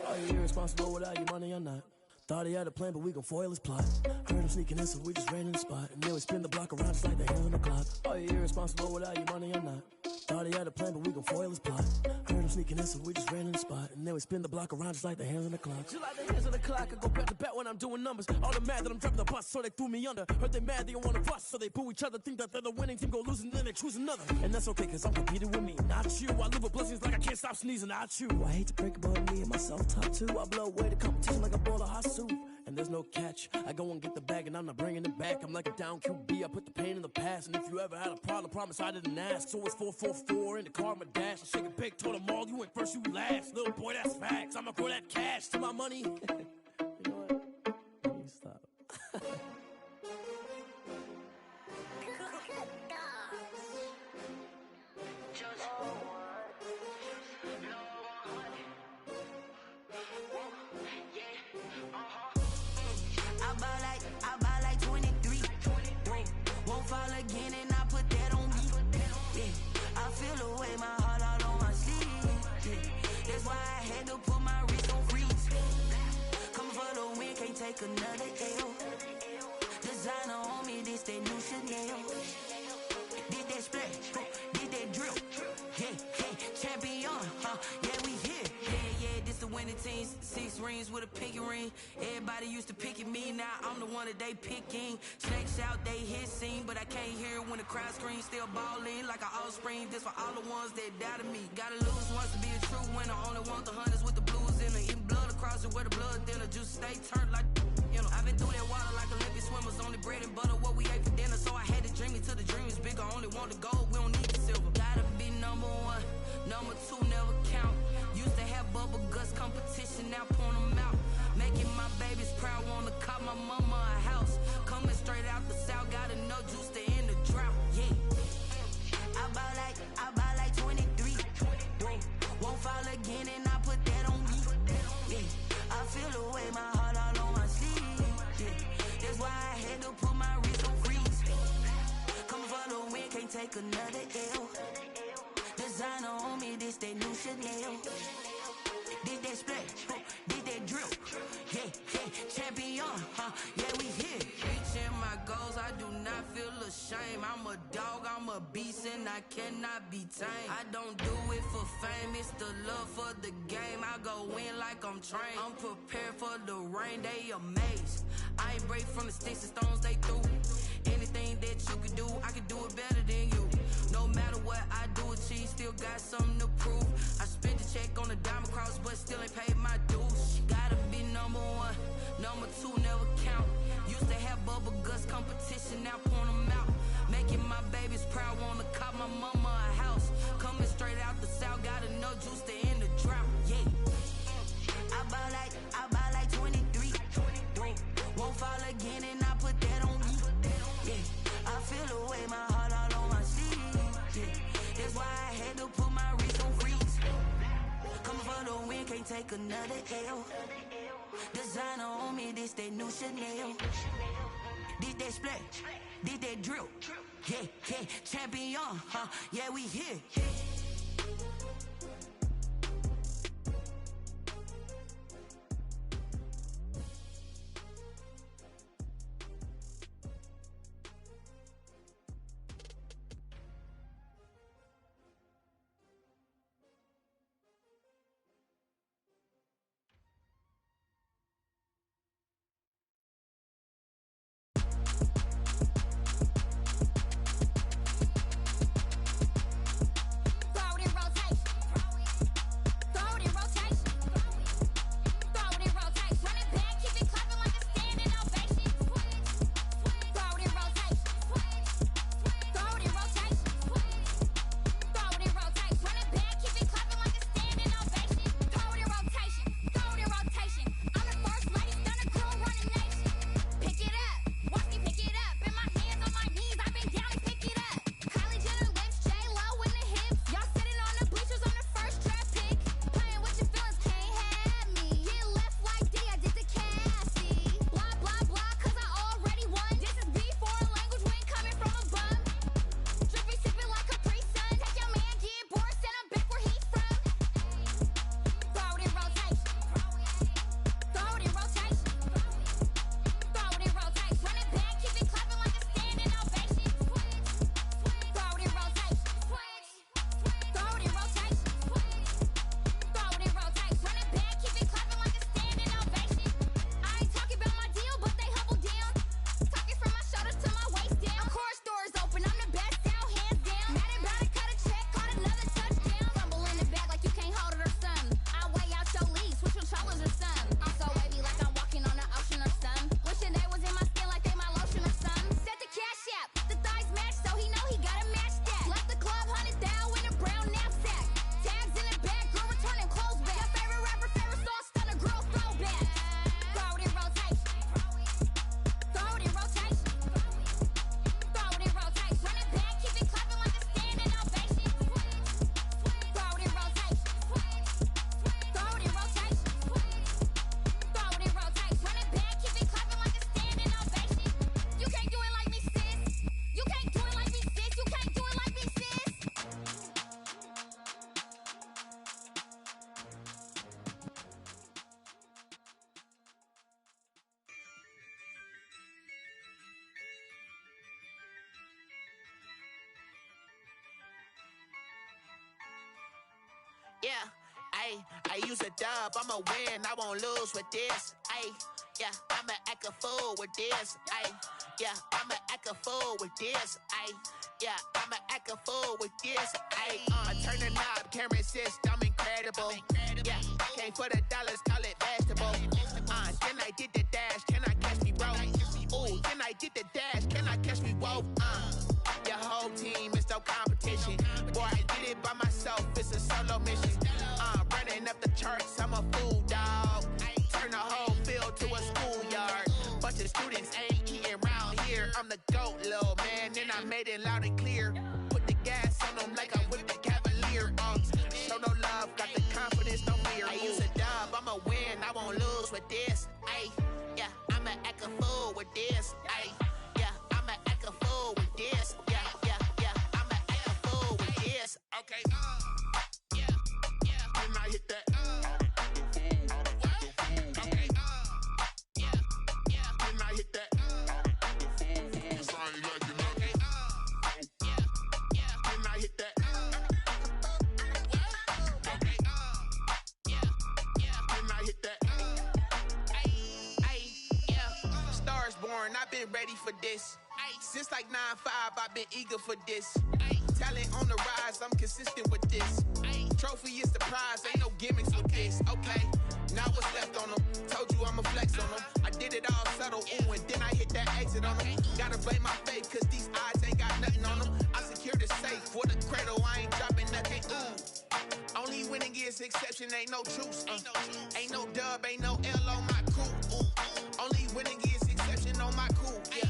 Are you irresponsible without your money or not? Thought he had a plan, but we gon' foil his plot. Heard him sneaking in, so we just ran in the spot. And then we spin the block around just like the hand on the clock. Are you irresponsible without your money or not? Thought he had a plan, but we gon' foil his plot. Heard him sneaking in, so we just ran in the spot. And then we spin the block around just like the hands on the clock. Just like the hands on the clock, I go back to back when I'm doing numbers. All the mad that I'm driving the bus, so they threw me under. Heard they mad, they don't wanna bust, so they boo each other. Think that they're the winning team, go losing, then they choose another. And that's okay, cause I'm competing with me, not you. I live with blessings like I can't stop sneezing, not you. I hate to break it, but me and myself top two. I blow away the competition like a bowl of hot soup. And there's no catch. I go and get the bag and I'm not bringing it back. I'm like a down QB, I put the pain in the past. And if you ever had a problem, promise I didn't ask. So it's 444 in the car, my dash. I shake it big, told them all, you went first, you last. Little boy, that's facts. I'ma grow that cash to my money. You know what? Let me stop. I buy like 23. Won't fall again and I put that on me. Yeah, I feel away my heart all on my sleeve. Yeah, that's why I had to put my wrist on freeze. Come for the win, can't take another L. Designer on me, this that new Chanel. Did that splash, did that drill. Yeah, champion, yeah, we here. Yeah, this the winning team. 6 rings with a pinky ring. Everybody used to pick at me, now I'm the one that they picking. Snakes out, they hit scene, but I can't hear when the crowd screams. Still balling like an offspring. This for all the ones that doubted me. Gotta lose once to be a true winner. Only want the hunters with the blues in it. Eating blood across it where the blood thinner. Just stay turned like, you know. I've been through that water like Olympic swimmers. Only bread and butter, what we ate for dinner. So I had to dream it till the dream is bigger. Only want the gold, we don't need the silver. Gotta be number 1, number 2 never count. Used to have bubble guts competition, now point them out. Making my babies proud, wanna cop my mama a house. Coming straight out the south, got enough juice to end the drought. Yeah, I buy like 23. Won't fall again and I put that on me. Yeah, I feel away my heart all on my sleeve. Yeah, that's why I had to put my wrist on freeze. Coming for the win, can't take another L. Designer on me, this that new Chanel. Did that splash, did that drip. Yeah, champion, yeah, we here. Reaching my goals, I do not feel ashamed. I'm a dog, I'm a beast, and I cannot be tamed. I don't do it for fame, it's the love for the game. I go in like I'm trained. I'm prepared for the rain, they amazed. I ain't break from the sticks and stones they threw. Anything that you can do, I can do it better than you. No matter what I do, achieve, still got something to prove. I spent the check on the diamond cross, but still ain't paid my dues. Gotta be number one, number two never count. Used to have bubble guts competition, now point them out. Making my babies proud, wanna cop my mama a house. Coming straight out the south, got enough juice to end the drought. Yeah, I buy like 23. Won't fall again, and I put that on me. Yeah, I feel away, my heart all on my sleeve. Yeah, that's why I had to put my wrist on freeze. Coming for the win, can't take another L. Designer on me, this that new Chanel. Did that splash, did that drip. Yeah, champion, yeah, we here. Yeah, I use a dub, I'ma win, I won't lose with this. Yeah, I'ma act a fool with this. Yeah, I'ma act a fool with this. Yeah, I'ma act a fool with this. I turn the knob, camera assist, I'm incredible. Yeah, came for the dollars, call it vegetable. Then I did the dash, can I catch me, bro? Ooh, then I did the dash, can I catch me, whoa? Your whole team is no competition. Boy, I did it by myself, it's a solo mission. Running up the charts, I'm a fool, dog. Turn the whole field to a schoolyard. Bunch of students ain't eating round here. I'm the GOAT, little man, and I made it loud and clear. Put the gas on them like I'm with the Cavalier. Show no love, got the confidence, no fear. I use a dub, I'ma win, I won't lose with this. Yeah, I'ma act a fool with this. Yeah, I'ma act a fool with this. Yeah, I'ma act a fool with this. Okay, for this. Since like 9-5, I've been eager for this. Talent on the rise, I'm consistent with this. Trophy is the prize, ain't no gimmicks with this. Okay, now what's left on them? Told you I'ma flex on them. I did it all subtle, ooh, and then I hit that exit on them. Gotta blame my faith, cause these odds ain't got nothing on them. I secured the safe for the cradle, I ain't dropping nothing, ooh. Only winning is exception, ain't no truce. Ain't no dub, ain't no L on my crew. Only winning is exception on my crew. Yeah.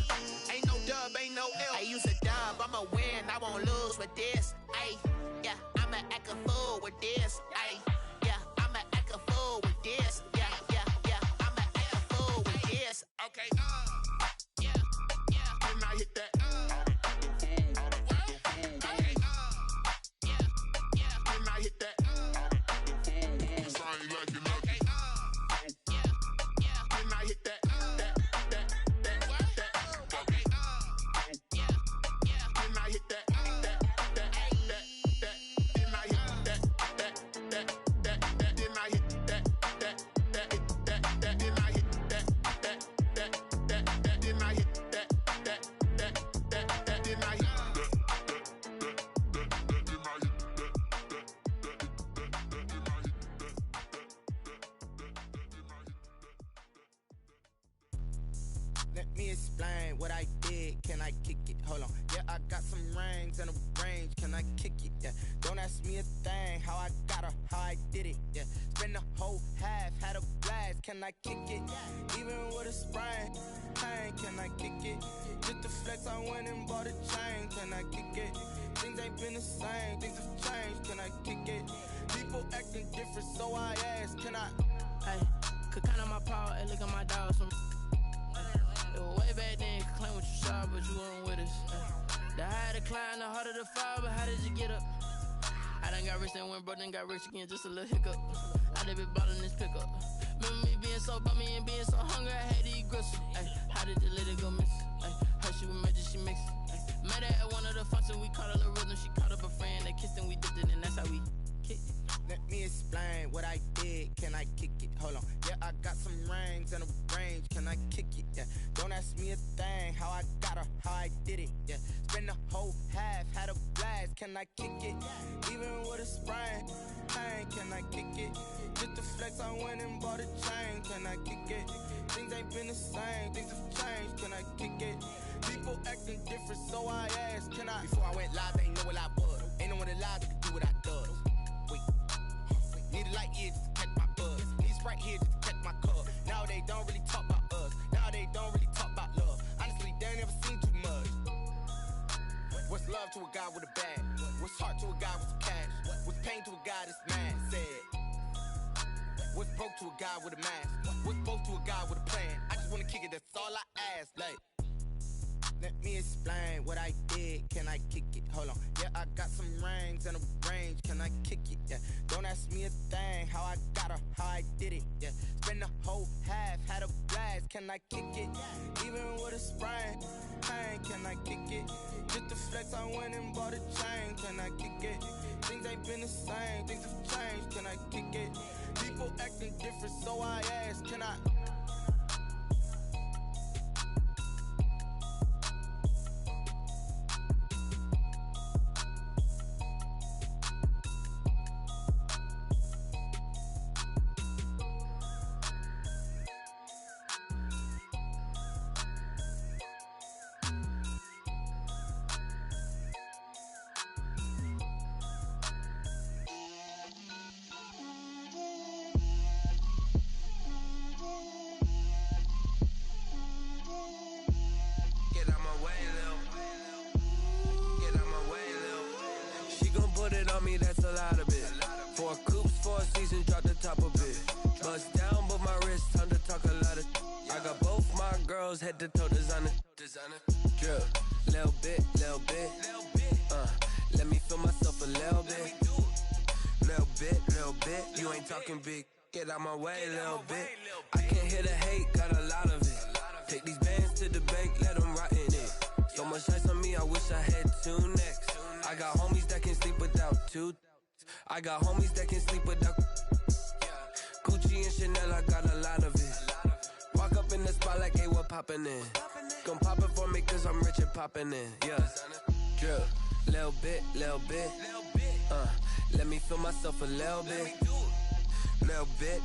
Ain't no dub, ain't no L. I use a dub, I'ma win, I won't lose with this. Ay, yeah, I'ma act a fool with this. Ay, yeah, I'ma act a fool with this. Yeah, yeah, yeah, I'ma act a fool with this. Okay, yeah, yeah. When I hit that, okay, yeah, yeah. When I hit that. Let me explain what I did. Can I kick it? Hold on. Yeah, I got some rings and a range. Can I kick it? Yeah. Don't ask me a thing. How I got her, how I did it. Yeah. Spend the whole half, had a blast. Can I kick it? Even with a sprain. Pain, can I kick it? Just the flex, I went and bought a chain. Can I kick it? Things ain't been the same. Things have changed. Can I kick it? People acting different, so I ask. Can I? Hey, could count on my power and look at my dogs. Way back then, you could claim what you saw, but you weren't with us. The higher the climb, the harder the fall, but how did you get up? I done got rich and went broke, then got rich again, just a little hiccup. I done been ballin' this pickup. Remember me being so bummy and being so hungry, I had to eat gristle. How did the lady go miss? Her she was magic, she mixed. Met her at one of the functions, we caught her the rhythm, she caught up a friend, they kissed and we dipped it, and that's how we kicked it. Let me explain what I did. Can I kick it? Hold on. Yeah, I got some rings and a range. Can I kick it? Yeah. Don't ask me a thing. How I got her, how I did it. Yeah. Spend the whole half, had a blast. Can I kick it? Even with a sprain. Pain, can I kick it? Just the flex, I went and bought a chain. Can I kick it? Things ain't been the same. Things have changed. Can I kick it? People acting different, so I asked. Can I? Before I went live, they ain't know what I was. Ain't no one alive that could do what I does. Need a light here just to catch my buzz. Need Sprite here just to catch my cup. Now they don't really talk about us. Now they don't really talk about love. Honestly, they ain't never seen too much. What's love to a guy with a bag? What's heart to a guy with some cash? What's pain to a guy that's mad? Said. What's broke to a guy with a mask? What's both to a guy with a plan? I just wanna kick it, that's all I ask. Like, let me explain what I did. Can I kick it? Hold on. Yeah, I got some rings and a range. Can I kick it? Yeah. Don't ask me a thing. How I got her, how I did it. Yeah. Spend the whole half, had a blast. Can I kick it? Even with a sprain. Pain, can I kick it? Just the flex, I went and bought a chain. Can I kick it? Things ain't been the same. Things have changed. Can I kick it? People acting different, so I ask. Can I? That's a lot of it. 4 coops, 4 seasons, drop the top of it. Bust down, but my wrist, time to talk a lot of. I got both my girls head to toe designer. Drip, little bit. Let me feel myself a little bit. Little bit. You ain't talking big. Get out my way, little bit. I can't hear the hate, got a lot of it. Take these bands to the bank, let them rot in it. So much ice on me, I wish I had 2 necks. I got homies that can sleep without 2. I got homies that can sleep without Gucci and Chanel, I got a lot of it. Walk up in the spot like, hey, what poppin' in? Gon' pop it for me cause I'm rich and poppin' in. Yeah, drip, little bit. Let me feel myself a little bit. Little bit.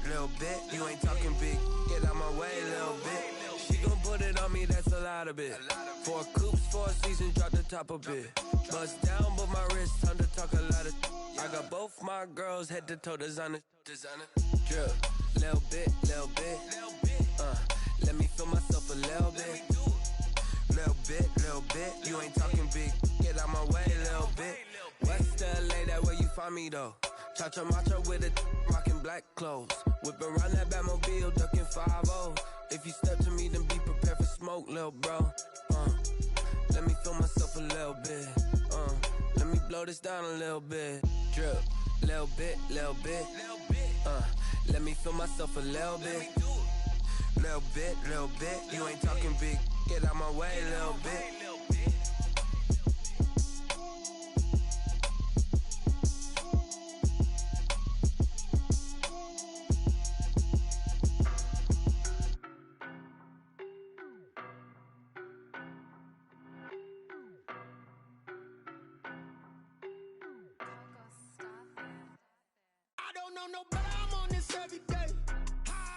You ain't talking big. Get out my way, little bit. She gon' put it on me, that's a lot of it. 4 coops, 4 seasons, drop the top a bit. Bust down, but my wrist, time to talk a lot of. I got both my girls head to toe designer. Drip, little bit. Let me feel myself a little bit. Little bit. You ain't talking big. Get out my way, little bit. West LA, that where you find me though. Cha-cha macha with it, rocking black clothes. Whip around that Batmobile, ducking 5-0. If you step to me, then be prepared for smoke, little bro. Let me feel myself a little bit. Let me blow this down a little bit. Drip, little bit. Let me feel myself a little bit. Little bit. You ain't talking big. Get out my way, little bit. I don't know no better, I'm on this every day.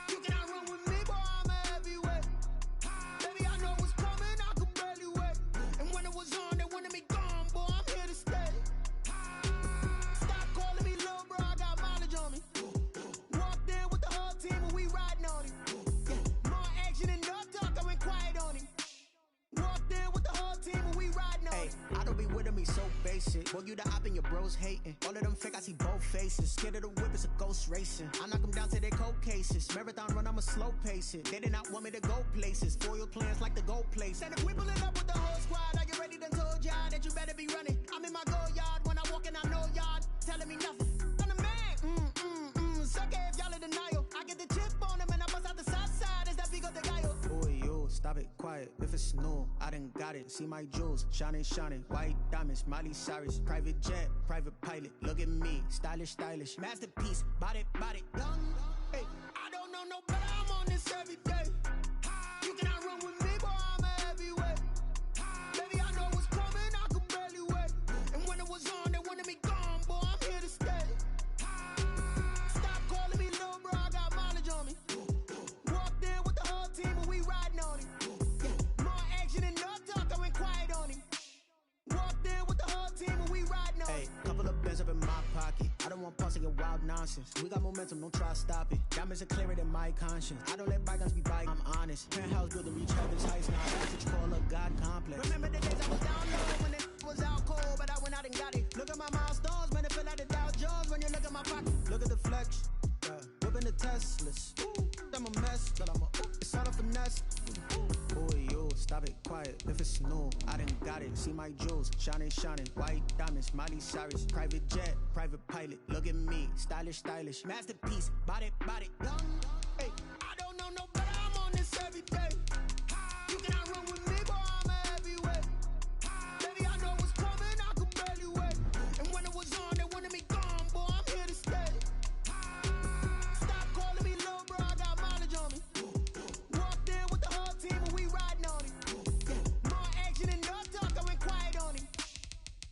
You cannot run with me, boy, I'm a heavyweight. Baby, I know what's coming, I could barely wait. And when it was on, they wanted me gone, boy, I'm here to stay. Stop calling me little bro, I got mileage on me. Walked in with the whole team and we riding on him. More action and no talk, I went quiet on him. Walked in with the whole team and we riding on him. I don't be with him, he's so basic. Boy, you the op and your bros hating. All of them fake, I see both faces. Scared of the whip, it's a ghost racing. I knock them down to their cold cases. Marathon run, I'ma slow pace it. They did not want me to go places. Foil plans like the gold place. And if we pulling up with the whole squad, are you ready? Done told y'all that you better be running. I'm in my go yard. When I walk in, I know y'all telling me nothing. I'm the man. Suck it if y'all in denial. I get the chip on them and I bust out the south side. Is that Vigo de Gallo? Boy, yo, stop it, quiet. If it's new, I done got it. See my jewels, shining. White diamonds, Miley Cyrus. Private jet, private pilot. Look at me, stylish. Masterpiece, body, young. Hey, I don't know no better, I'm on this every day. You cannot run with me, boy, I'm a heavyweight. Baby, I know what's coming, I could barely wait. And when it was on, they wanted me gone, boy, I'm here to stay. Stop calling me little bro, I got mileage on me. Walked in with the whole team and we riding on him. More action and no talk, I went quiet on him. Walked in with the whole team and we riding on him. Hey, couple of bands up in my pocket. I don't want pulse and get wild nonsense. We got momentum, don't try to stop it. Diamonds are clearer than my conscience. I don't let bygones be bygones, I'm honest. Penthouse built to reach heaven's heights. Now that's what you call a God complex. Remember the days I was down low when it was out cold, but I went out and got it. Look at my milestones, man, it feel like the Dow Jones when you look at my pocket. Look at the flex, whipping the Teslas. I'm a mess, but it's all a finesse. Boy, yo, stop it, quiet. If it's new, I done got it. See my jewels, shining. White diamonds, Miley Cyrus. Private jet, private pilot. Look at me, stylish. Masterpiece, body, young. Hey, I don't know no better, I'm on this every day. You cannot run with me, boy, I'm a heavyweight. Baby, I know what's coming, I could barely wait. And when it was on, they wanted me gone, boy, I'm here to stay. Stop calling me little bro, I got mileage on me. Walked in with the whole team and we riding on him. More action and no talk, I went quiet on him.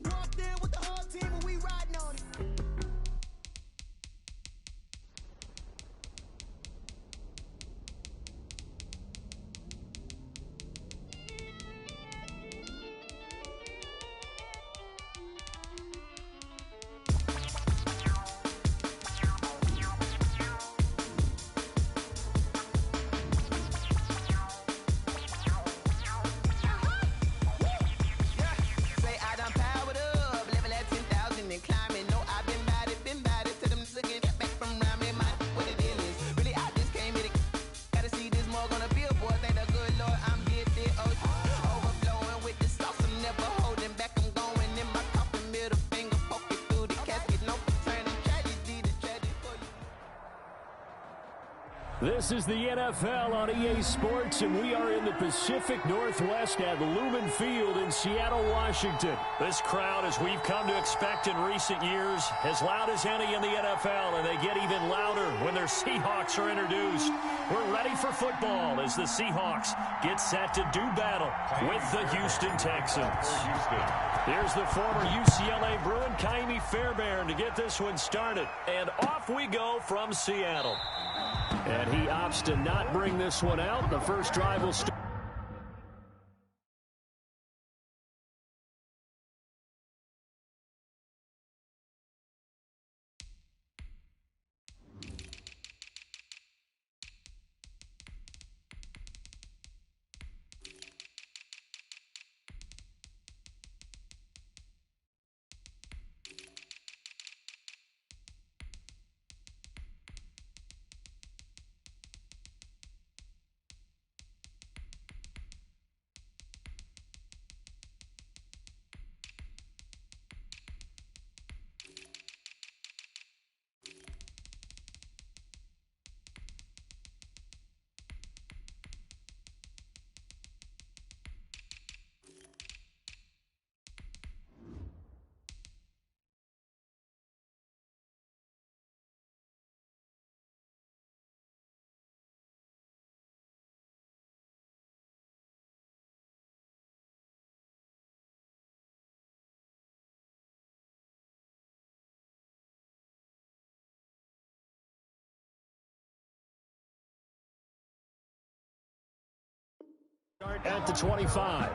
Walked in with the whole team and we riding on him. This is the NFL on EA Sports, and we are in the Pacific Northwest at Lumen Field in Seattle, Washington. This crowd, as we've come to expect in recent years, as loud as any in the NFL, and they get even louder when their Seahawks are introduced. We're ready for football as the Seahawks get set to do battle with the Houston Texans. Here's the former UCLA Bruin, Ka'imi Fairbairn, to get this one started. And off we go from Seattle. And he opts to not bring this one out. The first drive will start. At the 25.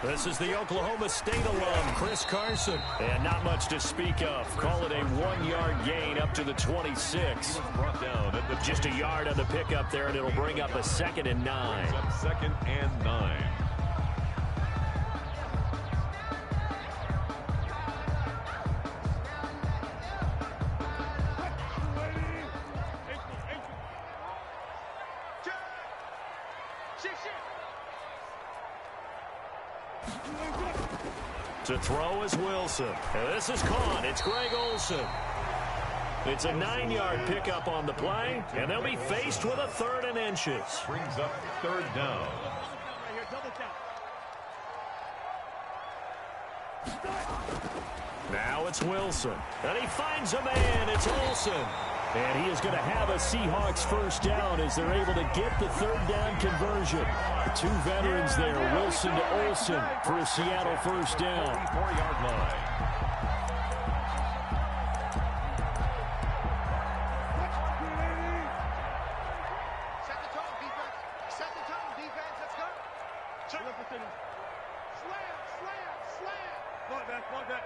This is the Oklahoma State alum, Chris Carson. And not much to speak of. Call it a 1-yard gain up to the 26. Brought down at the just a yard on the pickup there, and it'll bring up a 2nd and 9. 2nd and 9. To throw is Wilson. And this is caught. It's Greg Olsen. It's a 9-yard pickup on the play, and they'll be faced with a 3rd and inches. Brings up 3rd down. Now it's Wilson. And he finds a man. It's Olsen. And he is going to have a Seahawks first down as they're able to get the 3rd down conversion. The two veterans there, Wilson to Olsen, for a Seattle first down. 34-yard line. Set the tone, defense. Set the tone, defense. Let's go. Check up the city. Slam, slam, slam. Point back, point back.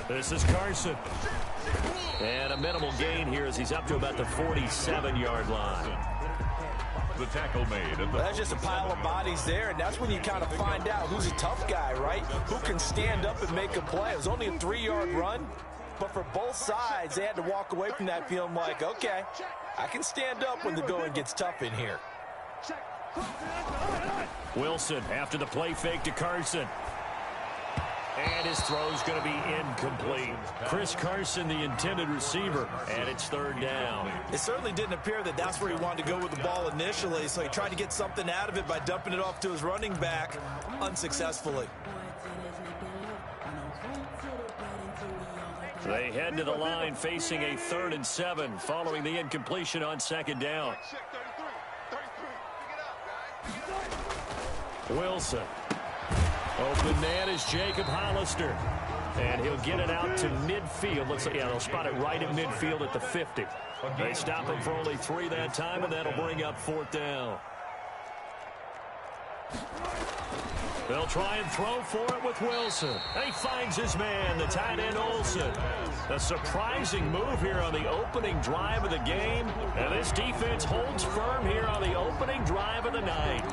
This is Carson. And a minimal gain here as he's up to about the 47-yard line. The tackle made. That's just a pile of bodies there, and that's when you kind of find out who's a tough guy, right? Who can stand up and make a play. It was only a 3-yard run, but for both sides, they had to walk away from that feeling like, okay, I can stand up when the going gets tough in here. Wilson after the play fake to Carson. And his throw's going to be incomplete. Chris Carson, the intended receiver, and it's 3rd down. It certainly didn't appear that that's where he wanted to go with the ball initially, so he tried to get something out of it by dumping it off to his running back unsuccessfully. They head to the line facing a 3rd and 7 following the incompletion on 2nd down. Wilson. Open man is Jacob Hollister. And he'll get it out to midfield. Looks like, yeah, they'll spot it right at midfield at the 50. They stop him for only 3 that time, and that'll bring up 4th down. They'll try and throw for it with Wilson. He finds his man, the tight end Olsen. A surprising move here on the opening drive of the game. And this defense holds firm here on the opening drive of the night.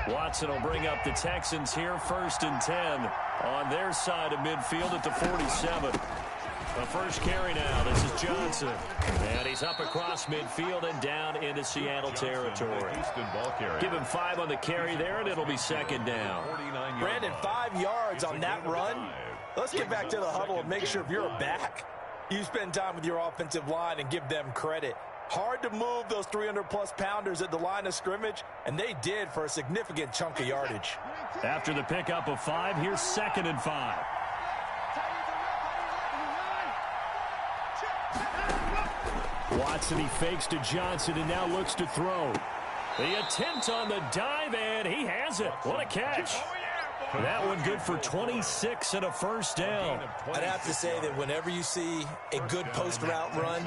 Watson will bring up the Texans here, 1st and 10 on their side of midfield at the 47. The first carry now. This is Johnson. And he's up across midfield and down into Seattle territory. Give him 5 on the carry there, and it'll be 2nd down. Brandon, 5 yards on that run. Let's get back to the huddle and make sure if you're a back, you spend time with your offensive line and give them credit. Hard to move those 300-plus pounders at the line of scrimmage, and they did for a significant chunk of yardage. After the pickup of 5, here's 2nd and 5. Watson, he fakes to Johnson and now looks to throw. The attempt on the dive, and he has it. What a catch. That one good for 26 and a 1st down. I'd have to say that whenever you see a good post route run,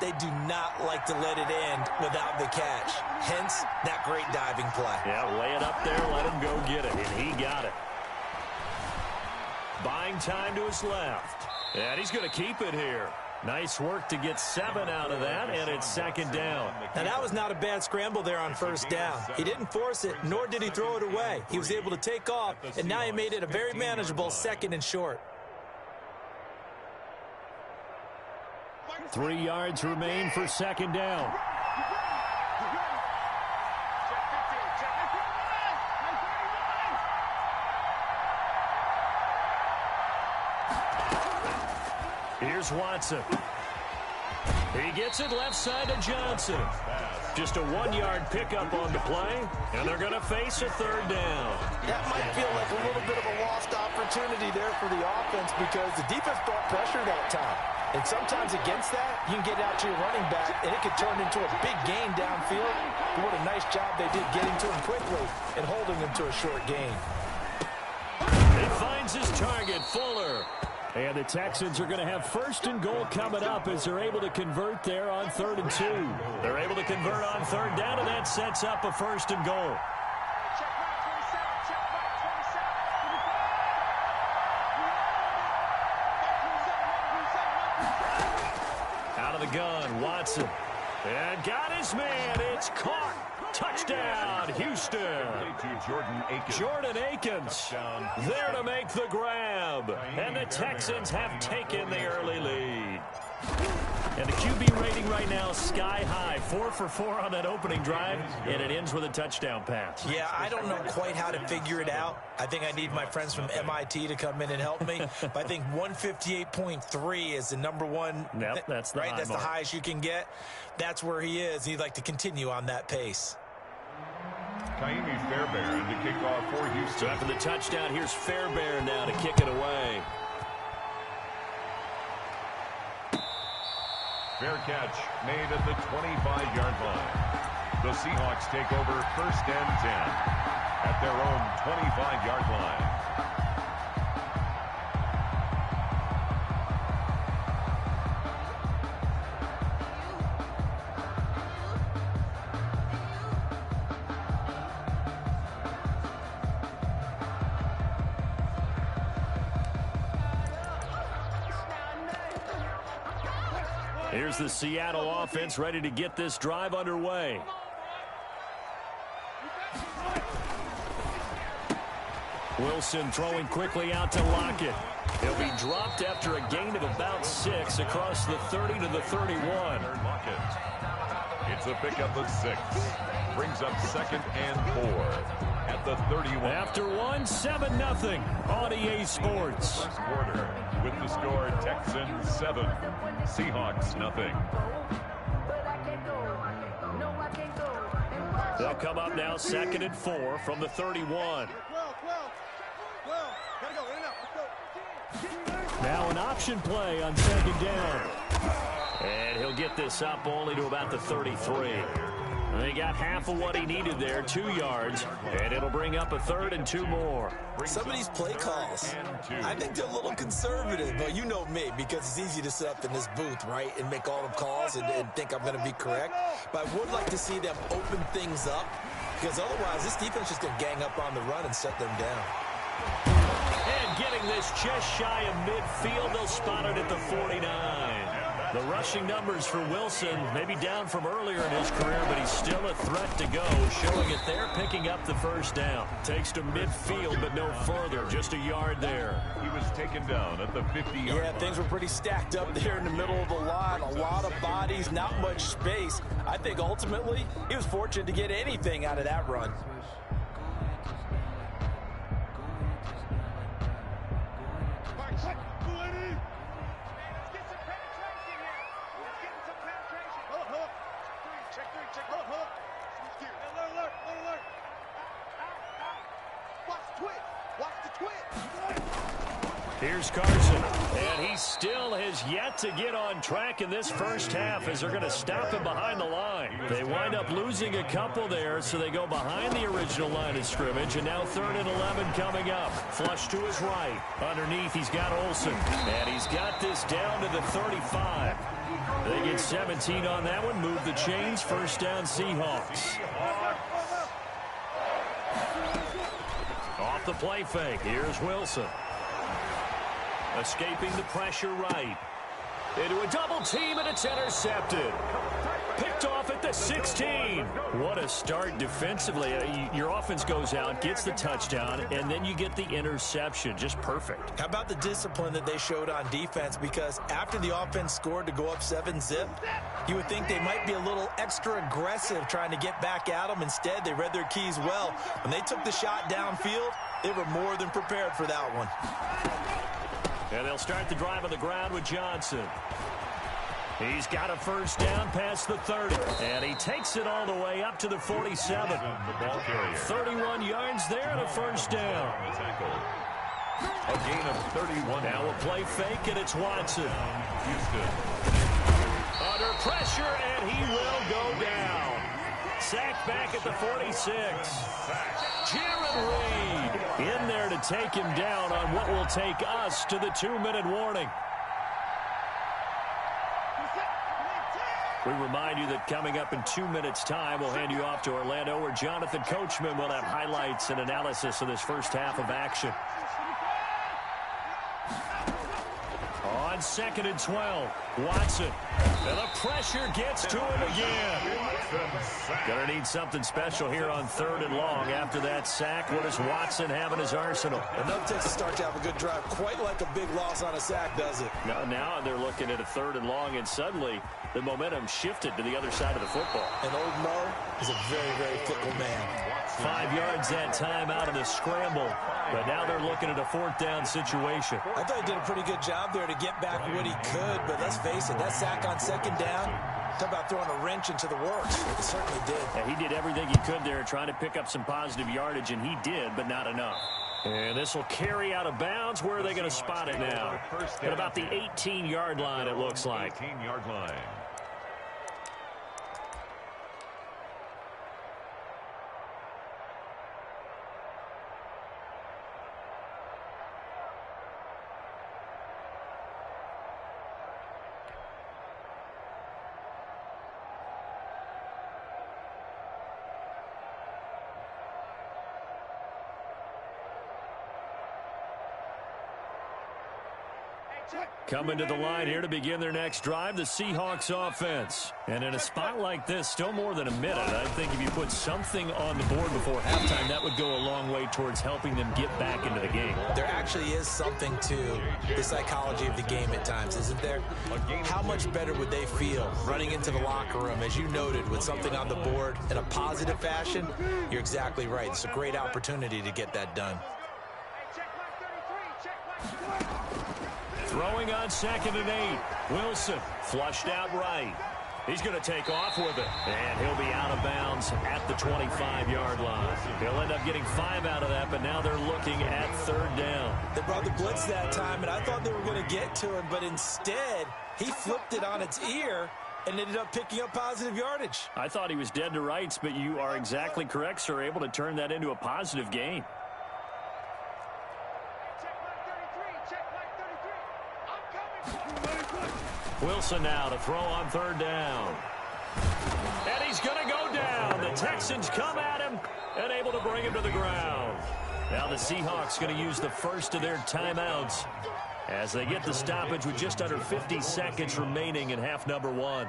they do not like to let it end without the catch. Hence, that great diving play. Yeah, lay it up there, let him go get it, and he got it. Buying time to his left. And he's going to keep it here. Nice work to get 7 out of that, and it's 2nd down. Now, that was not a bad scramble there on 1st down. He didn't force it, nor did he throw it away. He was able to take off, and now he made it a very manageable 2nd and short. 3 yards remain for 2nd down. Here's Watson. He gets it left side to Johnson. Just a 1-yard pickup on the play, and they're going to face a 3rd down. That might feel like a little bit of a lost opportunity there for the offense because the defense brought pressure that time. And sometimes against that, you can get out to your running back, and it could turn into a big gain downfield. But what a nice job they did getting to him quickly and holding him to a short gain. He finds his target, Fuller. And the Texans are going to have 1st and goal coming up as they're able to convert there on 3rd and 2. They're able to convert on 3rd down, and that sets up a 1st and goal. Out of the gun, Watson. And got his man. It's caught. Touchdown, Houston. Jordan Akins there to make the grab. And the Texans have taken the early lead. And the QB rating right now sky high. 4 for 4 on that opening drive, and it ends with a touchdown pass. Yeah, I don't know quite how to figure it out. I think I need my friends from MIT to come in and help me. But I think 158.3 is the number one. Yep, that's the right. That's mark. the highest you can get. That's where he is. He'd like to continue on that pace. Kaimi Fairbairn to kick off for Houston. So after the touchdown, here's Fairbairn now to kick it away. Fair catch made at the 25-yard line. The Seahawks take over 1st and 10 at their own 25-yard line. Here's the Seattle offense ready to get this drive underway. Wilson throwing quickly out to Lockett. He'll be dropped after a gain of about 6 across the 30 to the 31. It's a pickup of 6. Brings up 2nd and 4 at the 31. After 1, 7-0 on EA Sports. First quarter with the score Texans 7, Seahawks 0. They'll come up now 2nd and 4 from the 31. Now an option play on 2nd down. And he'll get this up only to about the 33. They got half of what he needed there, 2 yards, and it'll bring up a 3rd and 2 more. Some of these play calls, I think they're a little conservative, but you know me, because it's easy to sit up in this booth, right, and make all the calls and think I'm going to be correct. But I would like to see them open things up, because otherwise this defense is going to gang up on the run and shut them down. And getting this just shy of midfield, they'll spot it at the 49. The rushing numbers for Wilson, maybe down from earlier in his career, but he's still a threat to go, showing it there, picking up the 1st down. Takes to midfield, but no further, just a yard there. He was taken down at the 50-yard line. Things were pretty stacked up there in the middle of the line. A lot of bodies, not much space. I think ultimately he was fortunate to get anything out of that run. Here's Carson, and he still has yet to get on track in this first half as they're going to stop him behind the line. They wind up losing a couple there, so they go behind the original line of scrimmage, and now 3rd and 11 coming up. Flush to his right. Underneath, he's got Olsen, and he's got this down to the 35. They get 17 on that one, move the chains, 1st down Seahawks. Off the play fake, here's Wilson. Escaping the pressure right. Into a double team, and it's intercepted. Picked off at the 16. What a start defensively. Your offense goes out, gets the touchdown, and then you get the interception. Just perfect. How about the discipline that they showed on defense? Because after the offense scored to go up 7-zip, you would think they might be a little extra aggressive trying to get back at them. Instead, they read their keys well. When they took the shot downfield, they were more than prepared for that one. And they'll start the drive on the ground with Johnson. He's got a 1st down past the 30. And he takes it all the way up to the 47. 31 yards there and a 1st down. A gain of 31. Now a play fake, and it's Watson. Under pressure, and he will go down. Sacked back at the 46. Jaron Reed in there to take him down on what will take us to the 2-minute warning. We remind you that coming up in 2 minutes' time, we'll hand you off to Orlando, where Jonathan Coachman will have highlights and analysis of this first half of action. On 2nd and 12, Watson. And the pressure gets to him again. Gonna need something special here on 3rd and long. After that sack, what does Watson have in his arsenal? Enough takes to start to have a good drive. Quite like a big loss on a sack, does it? Now they're looking at a 3rd and long, and suddenly the momentum shifted to the other side of the football. And old Mo is a very, very fickle man. 5 yards that time out of the scramble. But now they're looking at a 4th down situation. I thought he did a pretty good job there to get back what he could, but let's face it, that sack on 2nd down, talk about throwing a wrench into the works. It certainly did. Yeah, he did everything he could there, trying to pick up some positive yardage, and he did, but not enough. And this will carry out of bounds. Where are they going to spot it now? At about the 18-yard line, it looks like. 18-yard line. Coming to the line here to begin their next drive, the Seahawks offense. And in a spot like this, still more than a minute, I think if you put something on the board before halftime, that would go a long way towards helping them get back into the game. There actually is something to the psychology of the game at times, isn't there? How much better would they feel running into the locker room, as you noted, with something on the board in a positive fashion? You're exactly right. It's a great opportunity to get that done. Throwing on 2nd and 8. Wilson flushed out right. He's going to take off with it. And he'll be out of of bounds at the 25-yard line. He'll end up getting 5 out of that, but now they're looking at 3rd down. They brought the blitz that time, and I thought they were going to get to him, but instead he flipped it on its ear and ended up picking up positive yardage. I thought he was dead to rights, but you are exactly correct, sir, able to turn that into a positive gain. Wilson now to throw on 3rd down. And he's going to go down. The Texans come at him and able to bring him to the ground. Now the Seahawks going to use the first of their timeouts as they get the stoppage with just under 50 seconds remaining in half number 1.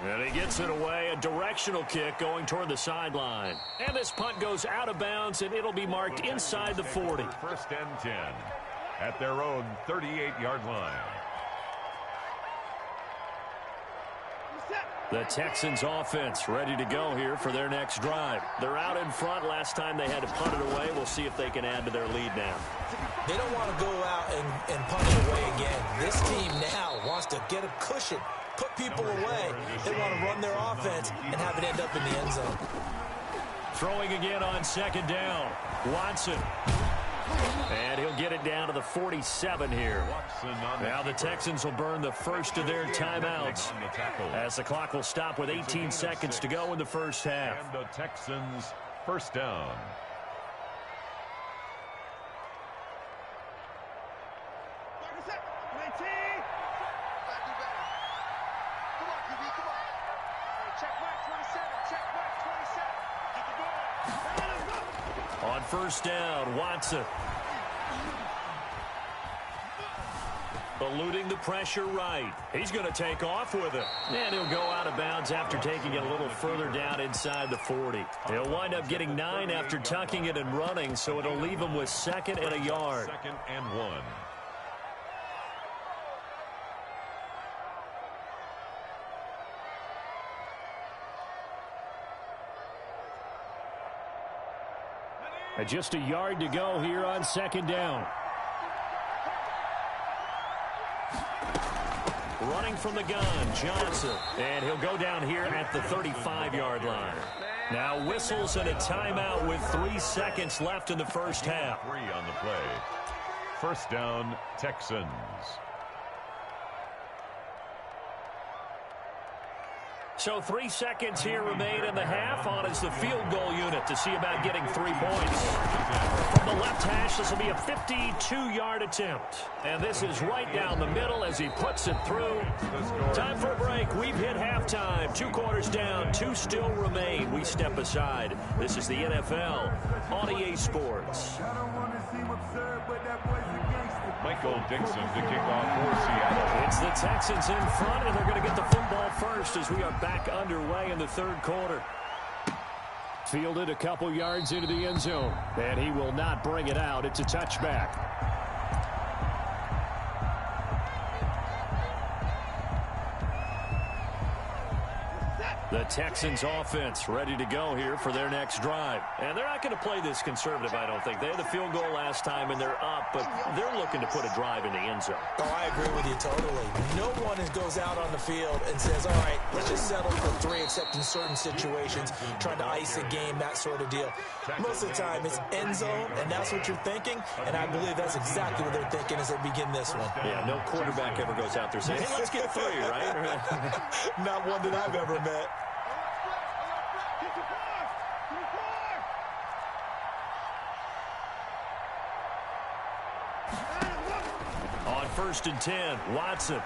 And he gets it away, a directional kick going toward the sideline. And this punt goes out of bounds, and it'll be marked inside the 40. 1st and 10 at their own 38-yard line. The Texans offense ready to go here for their next drive. They're out in front. Last time they had to punt it away. We'll see if they can add to their lead now. They don't want to go out and punt it away again. This team now wants to get a cushion, put people away. They want to run their offense and have it end up in the end zone. Throwing again on 2nd down. Watson. And he'll get it down to the 47 here. Now the Texans will burn the first of their timeouts as the clock will stop with 18 seconds to go in the first half. And the Texans 1st down. On 1st down, Watson. Eluding the pressure right. He's going to take off with it. And he'll go out of bounds after taking it a little further down inside the 40. He'll wind up getting 9 after tucking it and running, so it'll leave him with 2nd and a yard. 2nd and 1. And just a yard to go here on 2nd down. Running from the gun, Johnson. And he'll go down here at the 35-yard line. Now whistles and a timeout with 3 seconds left in the first half. 3 on the play. 1st down, Texans. So 3 seconds here remain in the half. On is the field goal unit to see about getting 3 points. From the left hash, this will be a 52-yard attempt. And this is right down the middle as he puts it through. Time for a break. We've hit halftime. 2 quarters down. 2 still remain. We step aside. This is the NFL on EA Sports. Michael Dixon to kick off for Seattle. It's the Texans in front, and they're going to get the football first as we are back underway in the 3rd quarter. Fielded a couple yards into the end zone, and he will not bring it out. It's a touchback. The Texans offense ready to go here for their next drive. And they're not going to play this conservative, I don't think. They had the field goal last time, and they're up, but they're looking to put a drive in the end zone. Oh, I agree with you totally. No one goes out on the field and says, all right, let's just settle for 3, except in certain situations, trying to ice a game, that sort of deal. Most of the time, it's end zone, and that's what you're thinking, and I believe that's exactly what they're thinking as they begin this one. Yeah, no quarterback ever goes out there saying, hey, let's get 3, right? Not one that I've ever met. On 1st and 10, Watson.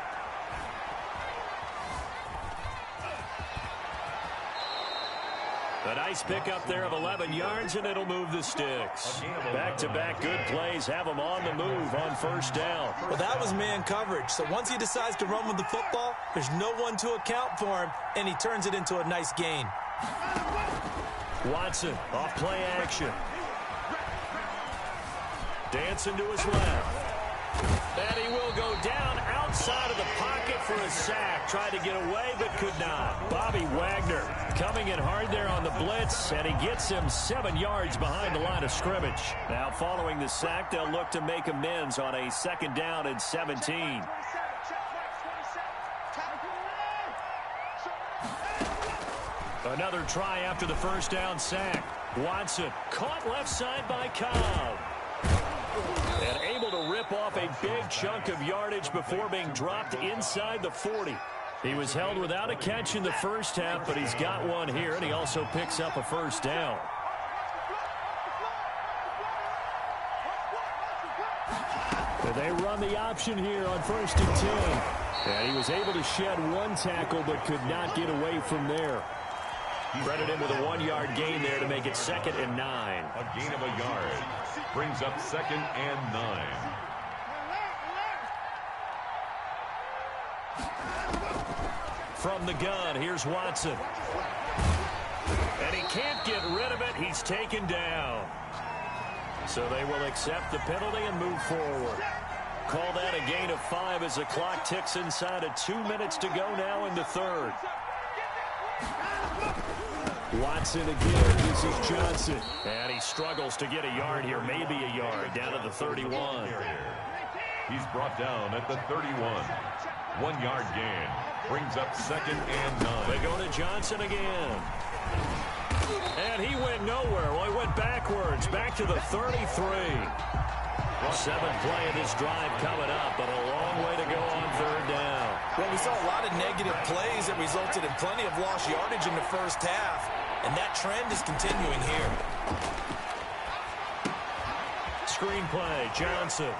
A nice pickup there of 11 yards, and it'll move the sticks. Back-to-back good plays have him on the move on 1st down. Well, that was man coverage. So once he decides to run with the football, there's no one to account for him, and he turns it into a nice gain. Watson off play action. Dancing to his left. And he will go down outside of the pocket for a sack. Tried to get away, but could not. Bobby Wagner coming in hard there on the blitz, and he gets him 7 yards behind the line of scrimmage. Now following the sack, they'll look to make amends on a 2nd down and 17. Another try after the first down sack. Watson caught left side by Cobb. And able to rip off a big chunk of yardage before being dropped inside the 40. He was held without a catch in the first half, but he's got one here, and he also picks up a first down. And they run the option here on 1st and 10. And he was able to shed one tackle, but could not get away from there. Credit him with a 1-yard gain there to make it 2nd and 9. A gain of a yard brings up 2nd and 9. From the gun, here's Watson. And he can't get rid of it. He's taken down. So they will accept the penalty and move forward. Call that a gain of 5 as the clock ticks inside of 2 minutes to go now in the third. Watson again. This is Johnson. And he struggles to get a yard here, maybe a yard, down at the 31. He's brought down at the 31. 1-yard gain brings up 2nd and 9. They go to Johnson again. And he went nowhere. Well, he went backwards, back to the 33. 7th play of this drive coming up, but a long way to go on 3rd down. Well, we saw a lot of negative plays that resulted in plenty of lost yardage in the first half, and that trend is continuing here. Screen play, Johnson.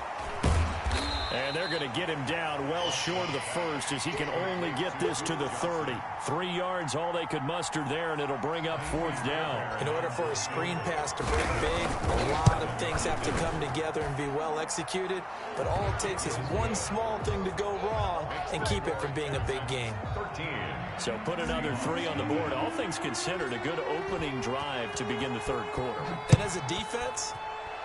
And they're going to get him down well short of the first as he can only get this to the 30. 3 yards, all they could muster there, and it'll bring up 4th down. In order for a screen pass to break big, a lot of things have to come together and be well executed. But all it takes is one small thing to go wrong and keep it from being a big game. 13. So put another 3 on the board. All things considered, a good opening drive to begin the 3rd quarter. And as a defense,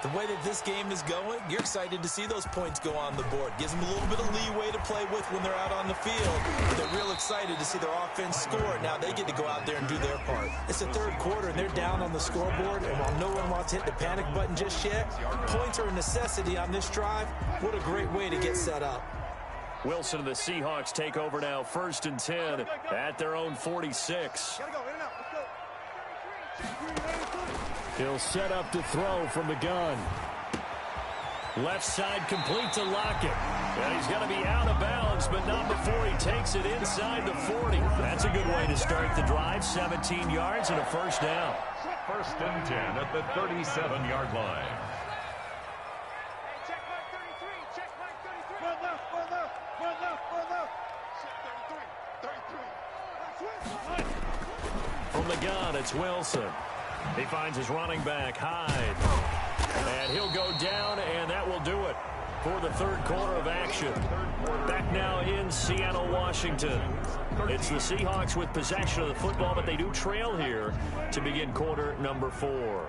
the way that this game is going, you're excited to see those points go on the board. Gives them a little bit of leeway to play with when they're out on the field. But they're real excited to see their offense score. Now they get to go out there and do their part. It's the 3rd quarter, and they're down on the scoreboard. And while no one wants to hit the panic button just yet, points are a necessity on this drive. What a great way to get set up. Wilson and the Seahawks take over now, 1st and 10 at their own 46. He'll set up to throw from the gun. Left side complete to Lockett. And he's going to be out of bounds, but not before he takes it inside the 40. That's a good way to start the drive. 17 yards and a first down. 1st and 10 at the 37-yard line. From the gun, it's Wilson. He finds his running back, Hyde. And he'll go down, and that will do it for the 3rd quarter of action. Back now in Seattle, Washington. It's the Seahawks with possession of the football, but they do trail here to begin quarter number 4.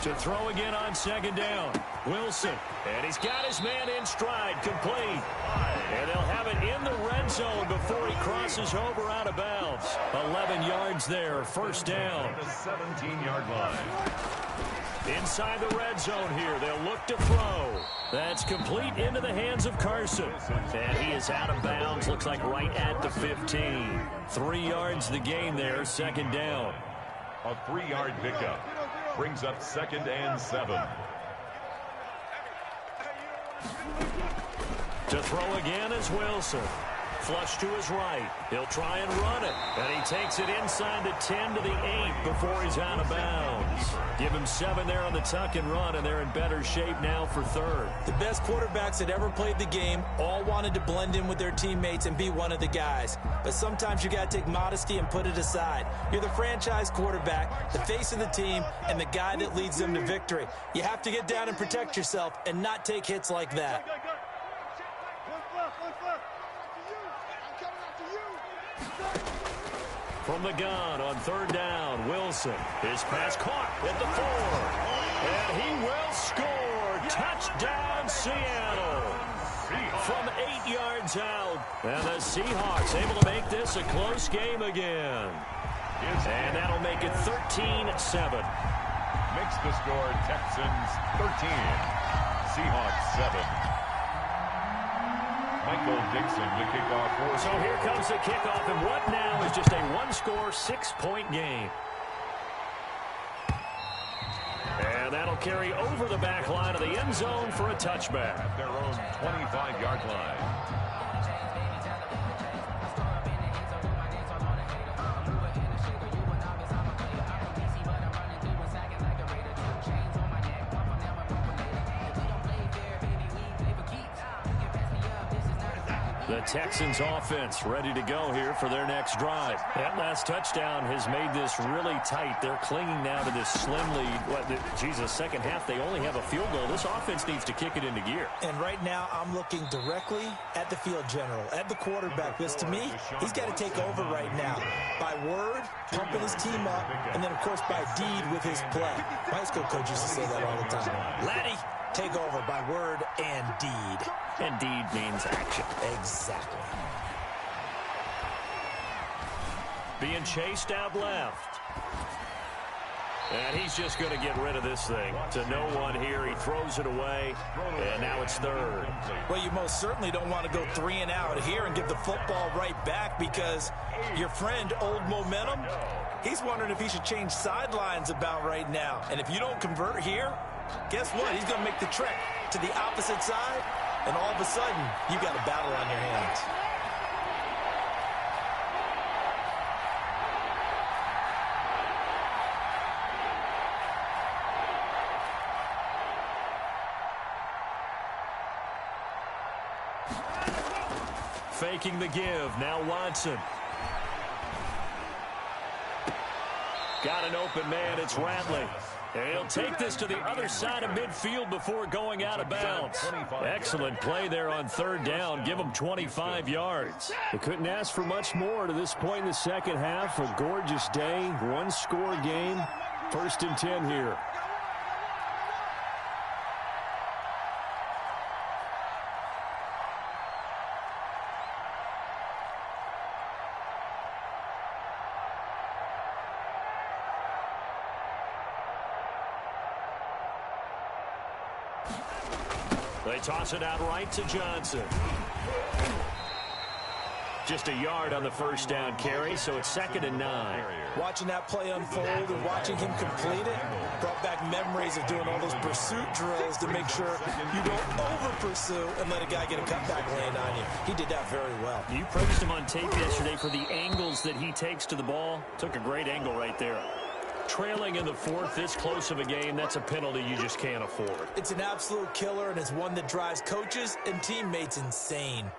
To throw again on 2nd down. Wilson. And he's got his man in stride, complete. And they'll have it in the red zone before he crosses over out of bounds. 11 yards there, 1st down. The 17-yard line. Inside the red zone here, they'll look to throw. That's complete into the hands of Carson. And he is out of bounds, looks like right at the 15. 3 yards the gain there, 2nd down. A 3-yard pickup brings up 2nd and 7. To throw again is Wilson. Flush to his right. He'll try and run it. And he takes it inside the 10 to the 8 before he's out of bounds. Give him 7 there on the tuck and run, and they're in better shape now for 3rd. The best quarterbacks that ever played the game all wanted to blend in with their teammates and be one of the guys. But sometimes you got to take modesty and put it aside. You're the franchise quarterback, the face of the team, and the guy that leads them to victory. You have to get down and protect yourself and not take hits like that. From the gun on 3rd down, Wilson. His pass caught at the 4. And he will score. Touchdown, Seattle. From 8 yards out. And the Seahawks able to make this a close game again. And that'll make it 13-7. Makes the score Texans 13, Seahawks 7. Michael Dixon to kick off. So here comes the kickoff, and what now is just a one-score, 6-point game. And that'll carry over the back line of the end zone for a touchback. At their own 25-yard line. The Texans offense ready to go here for their next drive. That last touchdown has made this really tight. They're clinging now to this slim lead. Second half, they only have a field goal. This offense needs to kick it into gear. And right now, I'm looking directly at the field general, at the quarterback. Because to me, he's got to take over right now. By word, pumping his team up, and then, of course, by deed with his play. My high school coach used to say that all the time. Laddie, take over by word and deed. And deed means action. Exactly. Being chased out left. And he's just going to get rid of this thing. To no one here. He throws it away. And now it's third. Well, you most certainly don't want to go 3 and out here and give the football right back, because your friend, Old Momentum, he's wondering if he should change sidelines about right now. And if you don't convert here, guess what? He's going to make the trek to the opposite side, and all of a sudden, you've got a battle on your hands. Faking the give. Now Watson. Got an open man. It's Ratley. And he'll take this to the other side of midfield before going out of bounds. Excellent play there on third down. Give him 25 yards. They couldn't ask for much more to this point in the second half. A gorgeous day. One-score game. 1st and 10 here. They toss it out right to Johnson. Just a yard on the first down carry, so it's 2nd and 9. Watching that play unfold and watching him complete it brought back memories of doing all those pursuit drills to make sure you don't over-pursue and let a guy get a cutback land on you. He did that very well. You praised him on tape yesterday for the angles that he takes to the ball. Took a great angle right there. Trailing in the 4th, this close of a game, that's a penalty you just can't afford. It's an absolute killer, and it's one that drives coaches and teammates insane.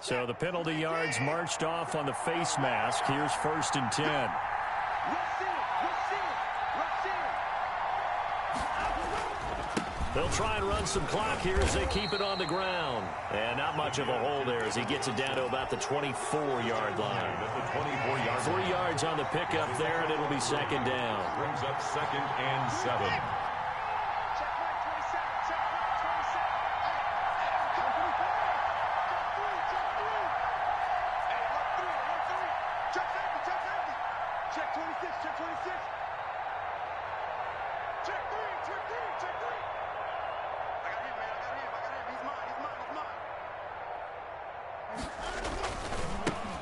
So the penalty yards marched off on the face mask. Here's 1st and 10. They'll try and run some clock here as they keep it on the ground. And not much of a hole there as he gets it down to about the 24-yard line. 3 yards on the pickup there, and it'll be 2nd down. Brings up 2nd and 7.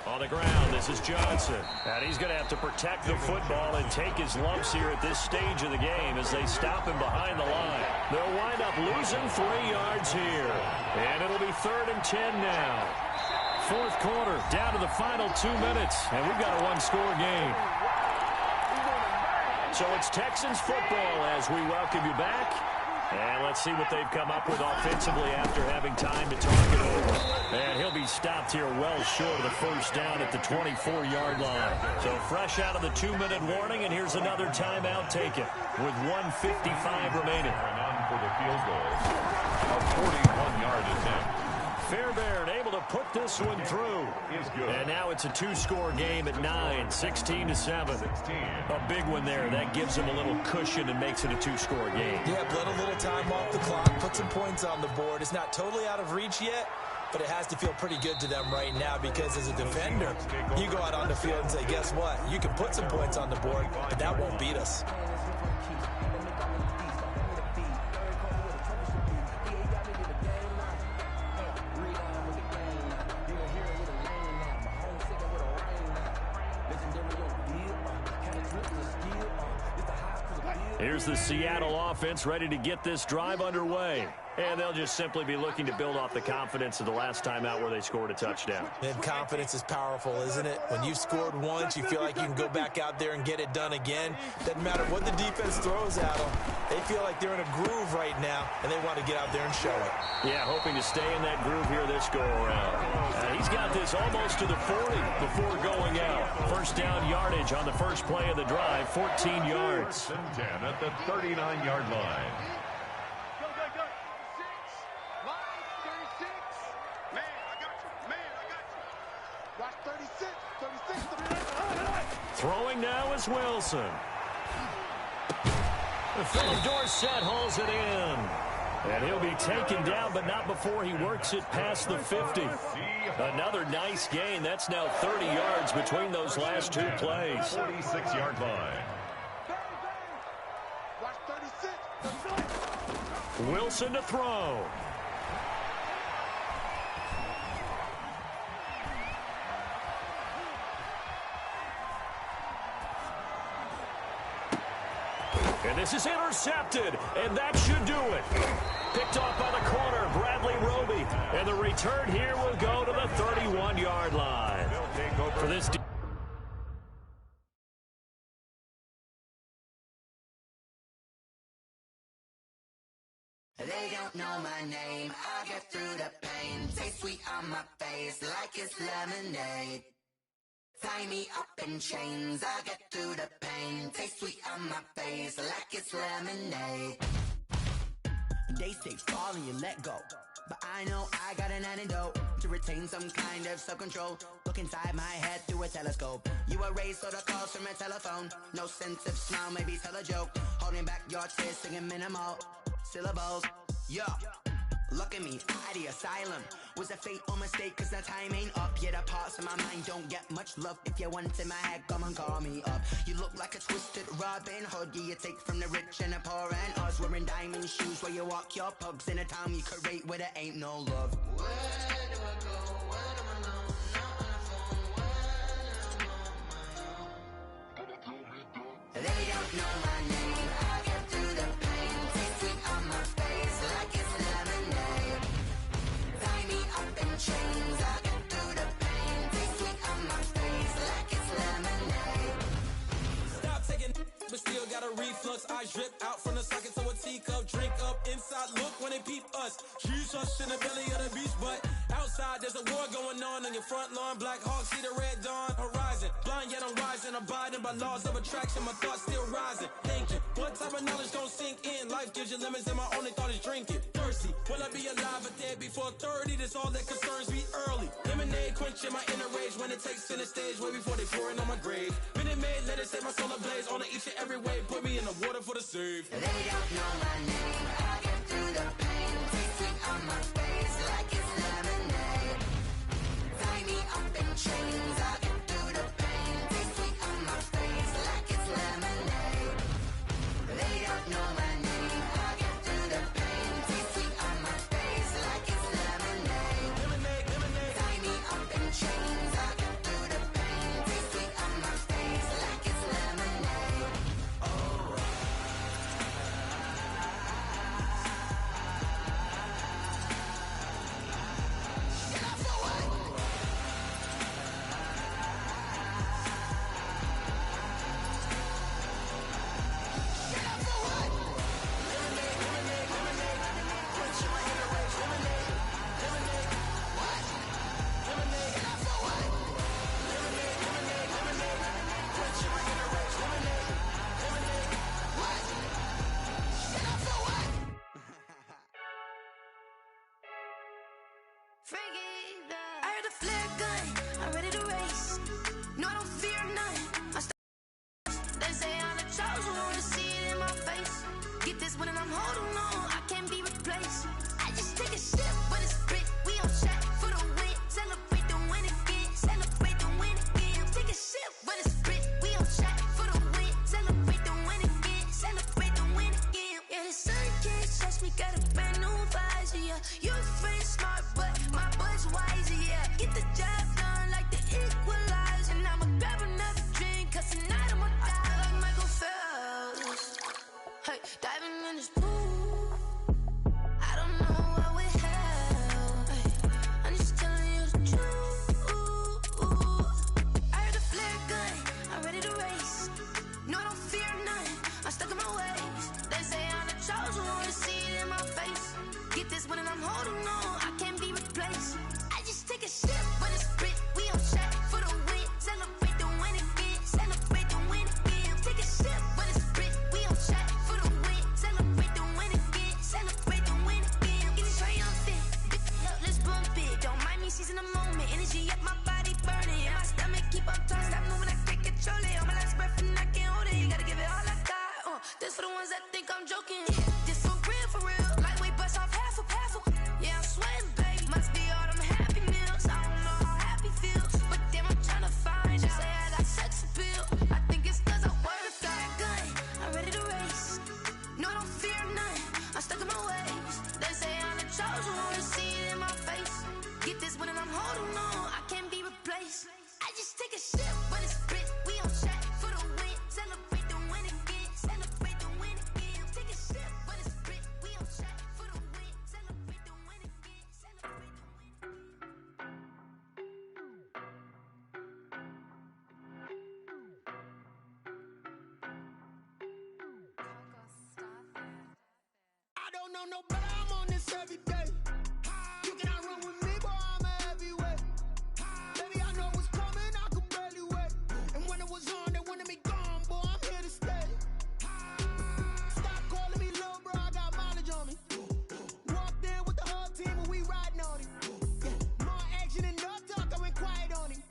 On the ground, this is Johnson. And he's going to have to protect the football and take his lumps here at this stage of the game as they stop him behind the line. They'll wind up losing 3 yards here. And it'll be 3rd and 10 now. 4th quarter, down to the final 2 minutes. And we've got a one-score game. So it's Texans football as we welcome you back. And let's see what they've come up with offensively after having time to talk it over. And he'll be stopped here well short of the first down at the 24-yard line. So fresh out of the 2-minute warning, and here's another timeout taken with 1:55 remaining. And on for the field goal. A 41-yard attempt. Fairbairn able to put this one through. And now it's a 2-score game at 9, 16-7. A big one there. That gives them a little cushion and makes it a 2-score game. Yeah, let a little time off the clock, put some points on the board. It's not totally out of reach yet, but it has to feel pretty good to them right now because as a defender, you go out on the field and say, guess what? You can put some points on the board, but that won't beat us. Here's the Seattle offense ready to get this drive underway. And they'll just simply be looking to build off the confidence of the last time out where they scored a touchdown. And confidence is powerful, isn't it? When you've scored once, you feel like you can go back out there and get it done again. Doesn't matter what the defense throws at them. They feel like they're in a groove right now, and they want to get out there and show it. Yeah, hoping to stay in that groove here this go-around. He's got this almost to the 40 before going out. First down yardage on the first play of the drive, 14 yards. 10 at the 39-yard line. Throwing now is Wilson. Philip Dorsett hauls it in. And he'll be taken down, but not before he works it past the 50. Another nice gain. That's now 30 yards between those last two plays. 46-yard line. Wilson to throw. And this is intercepted, and that should do it. Picked off by the corner, Bradley Roby. And the return here will go to the 31-yard line. For this They don't know my name, I get through the pain. Taste sweet on my face like it's lemonade. Tie me up in chains, I get through the pain. Taste sweet on my face like it's lemonade. They say fall and you let go, but I know I got an antidote to retain some kind of self-control. Look inside my head through a telescope. You erase all the calls from a telephone. No sense of smile, maybe tell a joke. Holding back your tears, singing minimal syllables. Yeah, look at me, at the asylum. Was a fate or mistake, cause the time ain't up. Yet the parts of my mind don't get much love. If you want in my head, come and call me up. You look like a twisted Robin Hood. You take from the rich and the poor and us. Wearing diamond shoes where you walk your pugs in a town you create where there ain't no love. Where do I go? When I'm alone, not on the phone, when I'm on my own. They don't know my name, I get through the pain. Taste sweet on my face like it's lemonade. Tie me up in chains, I get through the pain. Taste sweet on my face like it's lemonade. Stop taking, but still got a reflux. I drip out from the socket to a teacup. Drink up inside, look when they peep us. Huge us in the belly of the beach, but outside there's a war going on your front lawn. Black Hawk, see the red dawn horizon. Blind yet I'm rising, abiding by laws of attraction. My thoughts still rising. Thinking, what type of knowledge gon' sink in? Life gives you lemons and my only thought is drinking. Thirsty, will I be alive or dead before 30? That's all that concerns me early. Lemonade quenching my inner rage when it takes center stage way before they pour it on my grave. Minute Maid, let it set my soul ablaze on each and every way. Put me in the water for the save. They don't know my name, I get through the pain. Taste sweet on my face like it's lemonade. Tie me up in chains, I get through the pain. Taste sweet on my face like it's lemonade. They don't know my name, I get through the pain. Taste sweet on my face like it's lemonade. Tie me up in chains, I get through the pain. Taste sweet on my face like it's lemonade. Oh. I heard the flare gun, I'm ready to race. No, I don't fear none. They say I'm the chosen, wanna see it in my face. Get this one and I'm holding on, I can't be replaced. I just take a sip, but it's spit, we on track. Hey, diving in this pool. I don't know what we have. Hey, I'm just telling you the truth. I heard the flare gun. I'm ready to race. No, I don't fear none. I'm stuck in my ways. They say I'm the chosen one. To see it in my face. Get this one and I'm holding on. I can't be replaced. I just take a sip, but it's spit. We on track for the win. Celebrate the win again. Celebrate the win again. Take a sip, but it's spit. We on track for the win. Celebrate the win again. Celebrate the win again. Get it triumphant. Let's bump it. Don't mind me seizing the moment. Energy up my body burning. And my stomach keep on turning. Stop moving, I can't control it. On my last breath and I can't hold it. You gotta give it all I got. This for the ones that think I'm joking. This for real. Lightweight bust off half a. Yeah, I'm sweating, baby. Must be all them happy meals. I don't know how happy feels, but damn, I'm trying to find out. Say I got sex appeal. I think it's cause I work out. Gun, I'm ready to race. No, I don't fear none. I'm stuck in my ways. They say I'm the chosen one. To see it in my face. Get this one and I'm holding on. I can't be replaced. I just take a sip, but it's spit. We on track for the win. Celebrate the win again. Celebrate the win again. Take a sip, but it's spit. We on track for the win. Celebrate the win again. Celebrate the win again. I don't know no better, I'm on this every day. You cannot run with me, boy, I'm a heavyweight. Baby, I know what's coming, I could barely wait. And when it was on, they wanted me gone, boy, I'm here to stay. Stop calling me little bro, I got mileage on me. Walked in with the whole team and we riding on him. Yeah, more action and no talk, I went quiet on him.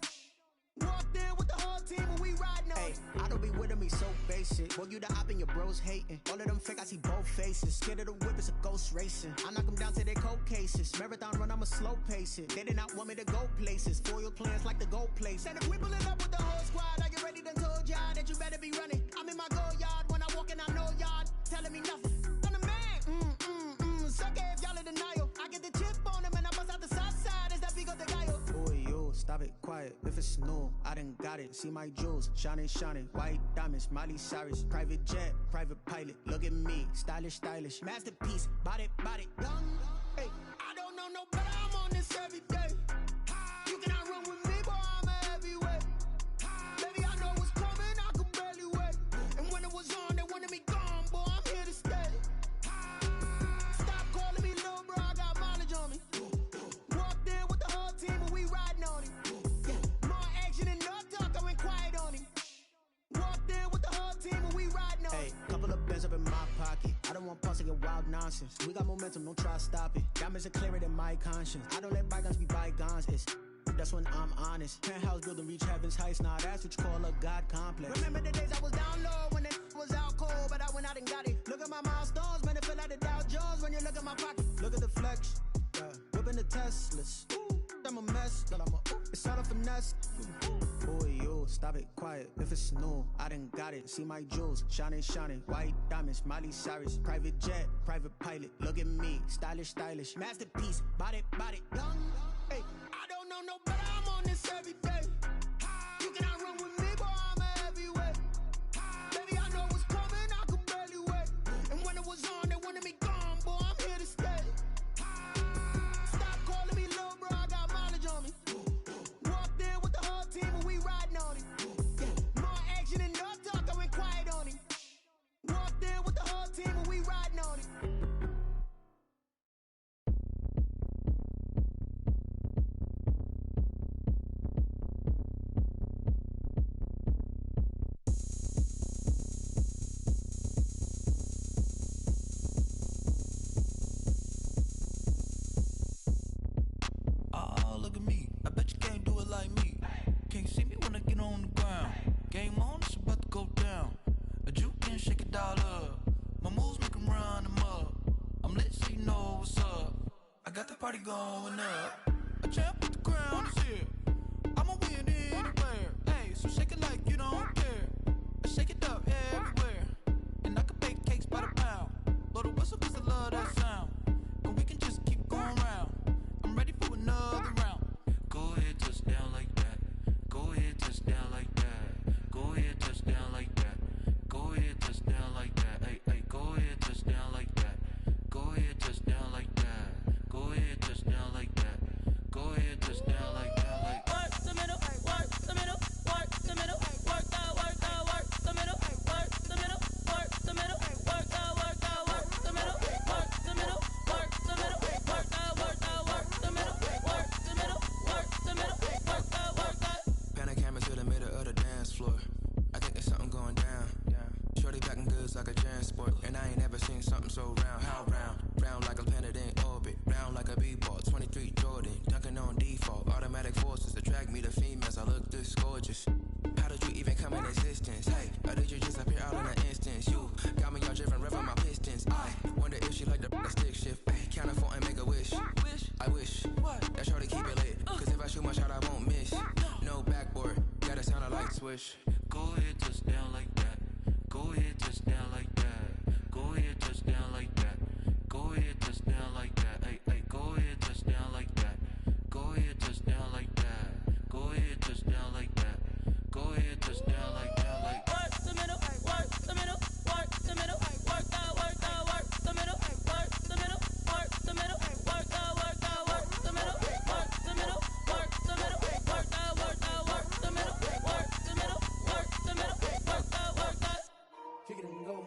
Walked in with the whole team and we riding on him. I don't be with me so basic. Boy, you the op and your bros hating. All of them fake, I see both faces. Scared of the whip, it's a ghost racing. I knock them down to their cold cases. Marathon run, I'ma slow pace it. They did not want me to go places. Foil plans like the gold place. And if we pulling up with the whole squad, I get ready to told y'all that you better be running. I'm in my go yard. When I walk in, I know y'all telling me nothing. I'm the man. Suck it if y'all in denial. I get the chip on them and I bust out the south side. Is that big of the guy? Boy, yo, stop it, quiet. If it's new, I done got it. See my jewels, shining, white diamonds, Miley Cyrus, private jet, private pilot. Look at me, stylish, masterpiece, body, young. Hey, I don't know no better, I'm on this every day. You cannot run with me, boy, I'm a heavyweight. Baby, I know what's coming, I could barely wait. And when it was on, they wanted me gone, boy, I'm here to stay. Stop calling me little bro, I got mileage on me. Walked in with the whole team and we riding on him. Yeah, more action and no talk, I went quiet on him. Walked in with the whole team and we riding on him. Hey, couple of bands up in my pocket. I don't want pulse to get wild nonsense. We got momentum, don't try to stop it. Diamonds are clearer than my conscience. I don't let bygones be bygones. That's when I'm honest. Penthouse building reach heaven's heights. Now that's what you call a God complex. Remember the days I was down low when it was out cold, but I went out and got it. Look at my milestones, man, it feel like the Dow Jones when you look at my pocket. Look at the flex, yeah. Whipping the Teslas. Ooh, I'm a mess, but it's all a finesse. Boy, yo, stop it, quiet. If it's new, I done got it. See my jewels, shining, white diamonds, Miley Cyrus, private jet, private pilot. Look at me, stylish, masterpiece, body, young. Hey, I don't know no better, I'm on this every day. You cannot run with me, boy, I'm a heavyweight. Baby, I know what's coming, I could barely wait. And when it was on, they wanted me gone, boy, I'm here to stay. Stop calling me little bro, I got mileage on me. Walked in with the whole team and we riding on him. Yeah, more action and no talk, I went quiet on him. Walked in with the whole team and we riding on him. Party going up. A champ with the crown is here. I'ma win anywhere. Hey, so shake it like you don't care. I shake it up everywhere. And I can bake cakes by the pound. Blow the whistle 'cause I love that sound. And we can just keep going round. I'm ready for another round. Go ahead, touch down like that. Go ahead, touch down like that. Go ahead, touch down like that. Go ahead, touch down like that. Hey, go ahead. never seen something so round. How round? Round like a planet in orbit. Round like a b-ball. 23 Jordan. Dunking on default. Automatic forces attract me to females. I look this gorgeous. How did you even come in existence? Hey, or did you just appear out in an instance? You got me all driven, revving my pistons. I wonder if she like the stick shift. Hey, count it 4 and make a wish. I wish that shorty keep it lit. Cause if I shoot my shot, I won't miss. No backboard, gotta sound a like swish. Go ahead, touch down like that. Go ahead, touch down like that. Go ahead, touch down like that. Go ahead, touch down like that. Hey, hey, go ahead, touch down like that. Go ahead, touch down like that. Go ahead, touch down like that. Go ahead, touch down like that. Like work the middle, work the middle, work the middle, work that, work that, work the middle, work the middle, work the middle, work that, work that, work the middle, work the middle, work the middle, work that, work that, work the middle, work the middle, work the middle, work that, work that. Kick it and go,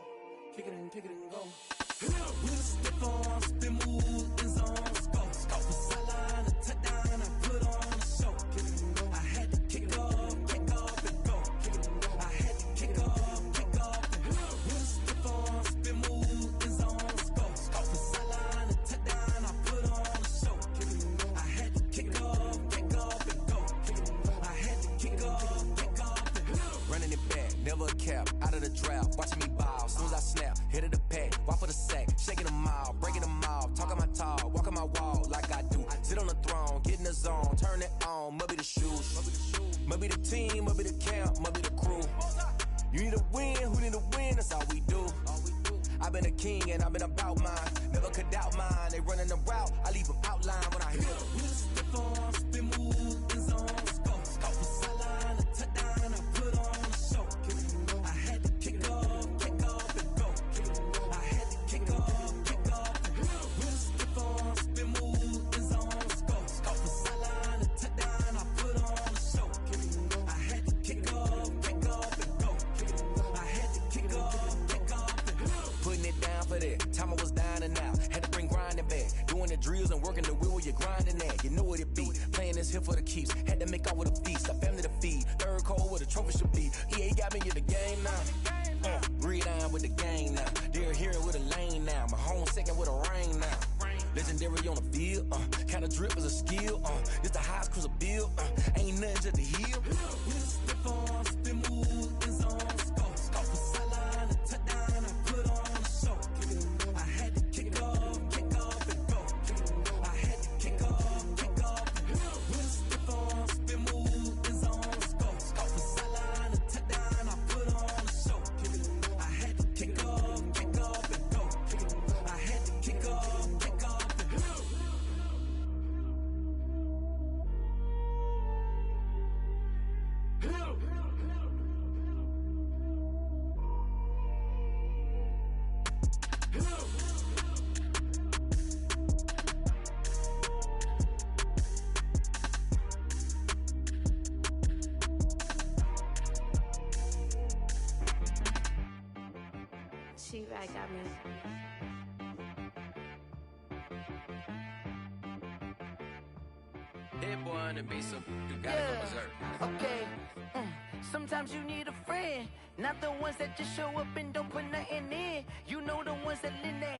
kick it and go. We'll step on, spin, move, and zones, go. Off the sideline, a touchdown, I put on a show. Kick it and go. I had to kick off and go. Kick it and go. I had to kick off and go. We'll step on, spin, move, and zones, go. Off the sideline, a touchdown, I put on a show. Kick it and go. I had to kick off and go. Kick it and go. I had to kick off and go. Running it back, never a cap, out of the drought, watching me ball. Soon as I snap, hit of the pack, walk for the sack, shaking them all, breaking them off, talking my talk, walking my wall like I do. Sit on the throne, get in the zone, turn it on, must be the shoes, must be the team, must be the camp, must be the crew. You need a win, who need a win, that's all we do. I've been a king and I've been about mine, never could doubt mine. They running the route, I leave them outline when I hit them. We'll step on, spin, move, and zones, go. Off the sideline, a touchdown, I put on a show. Kick it and go. I had to kick off and go. Kick it and go. I had to kick off and go. We'll step on, spin, move, and zones, go. Off the sideline, a touchdown, I put on a show. Kick it and go. I had to kick off and go. Kick it and go. I had to kick off and go. Putting it down for that, time I was down and out, had to bring grinding back, doing the drills and working the wheel where you're grinding at, you know what it be, playing this here for the keeps, had to make out with a feast, a family to feed, third cold where the trophy should be, EA got me in the game now, breathe on with the game now, they're hearing with a lane now, my home second with a rain now, legendary on the field, kind of drip is a skill, this the highest cruiser bill, ain't nothing just to heal. We'll step on, spin, move, and zones, go. Off the sideline, a touchdown, I put on a show. Kick it and go. I had to kick off and go. Kick it and go. I had to kick off and go. We'll step on, spin, move, and zones, go. Off the sideline, a touchdown, I put on a show. Kick it and go. I had to kick off and go. Kick it and go. I had to kick off and go. She-Rag got me. Hit boy on the beat, so you gotta go berserk. Okay. Sometimes you need a friend, not the ones that just show up and don't put nothing in. You know the ones that lend that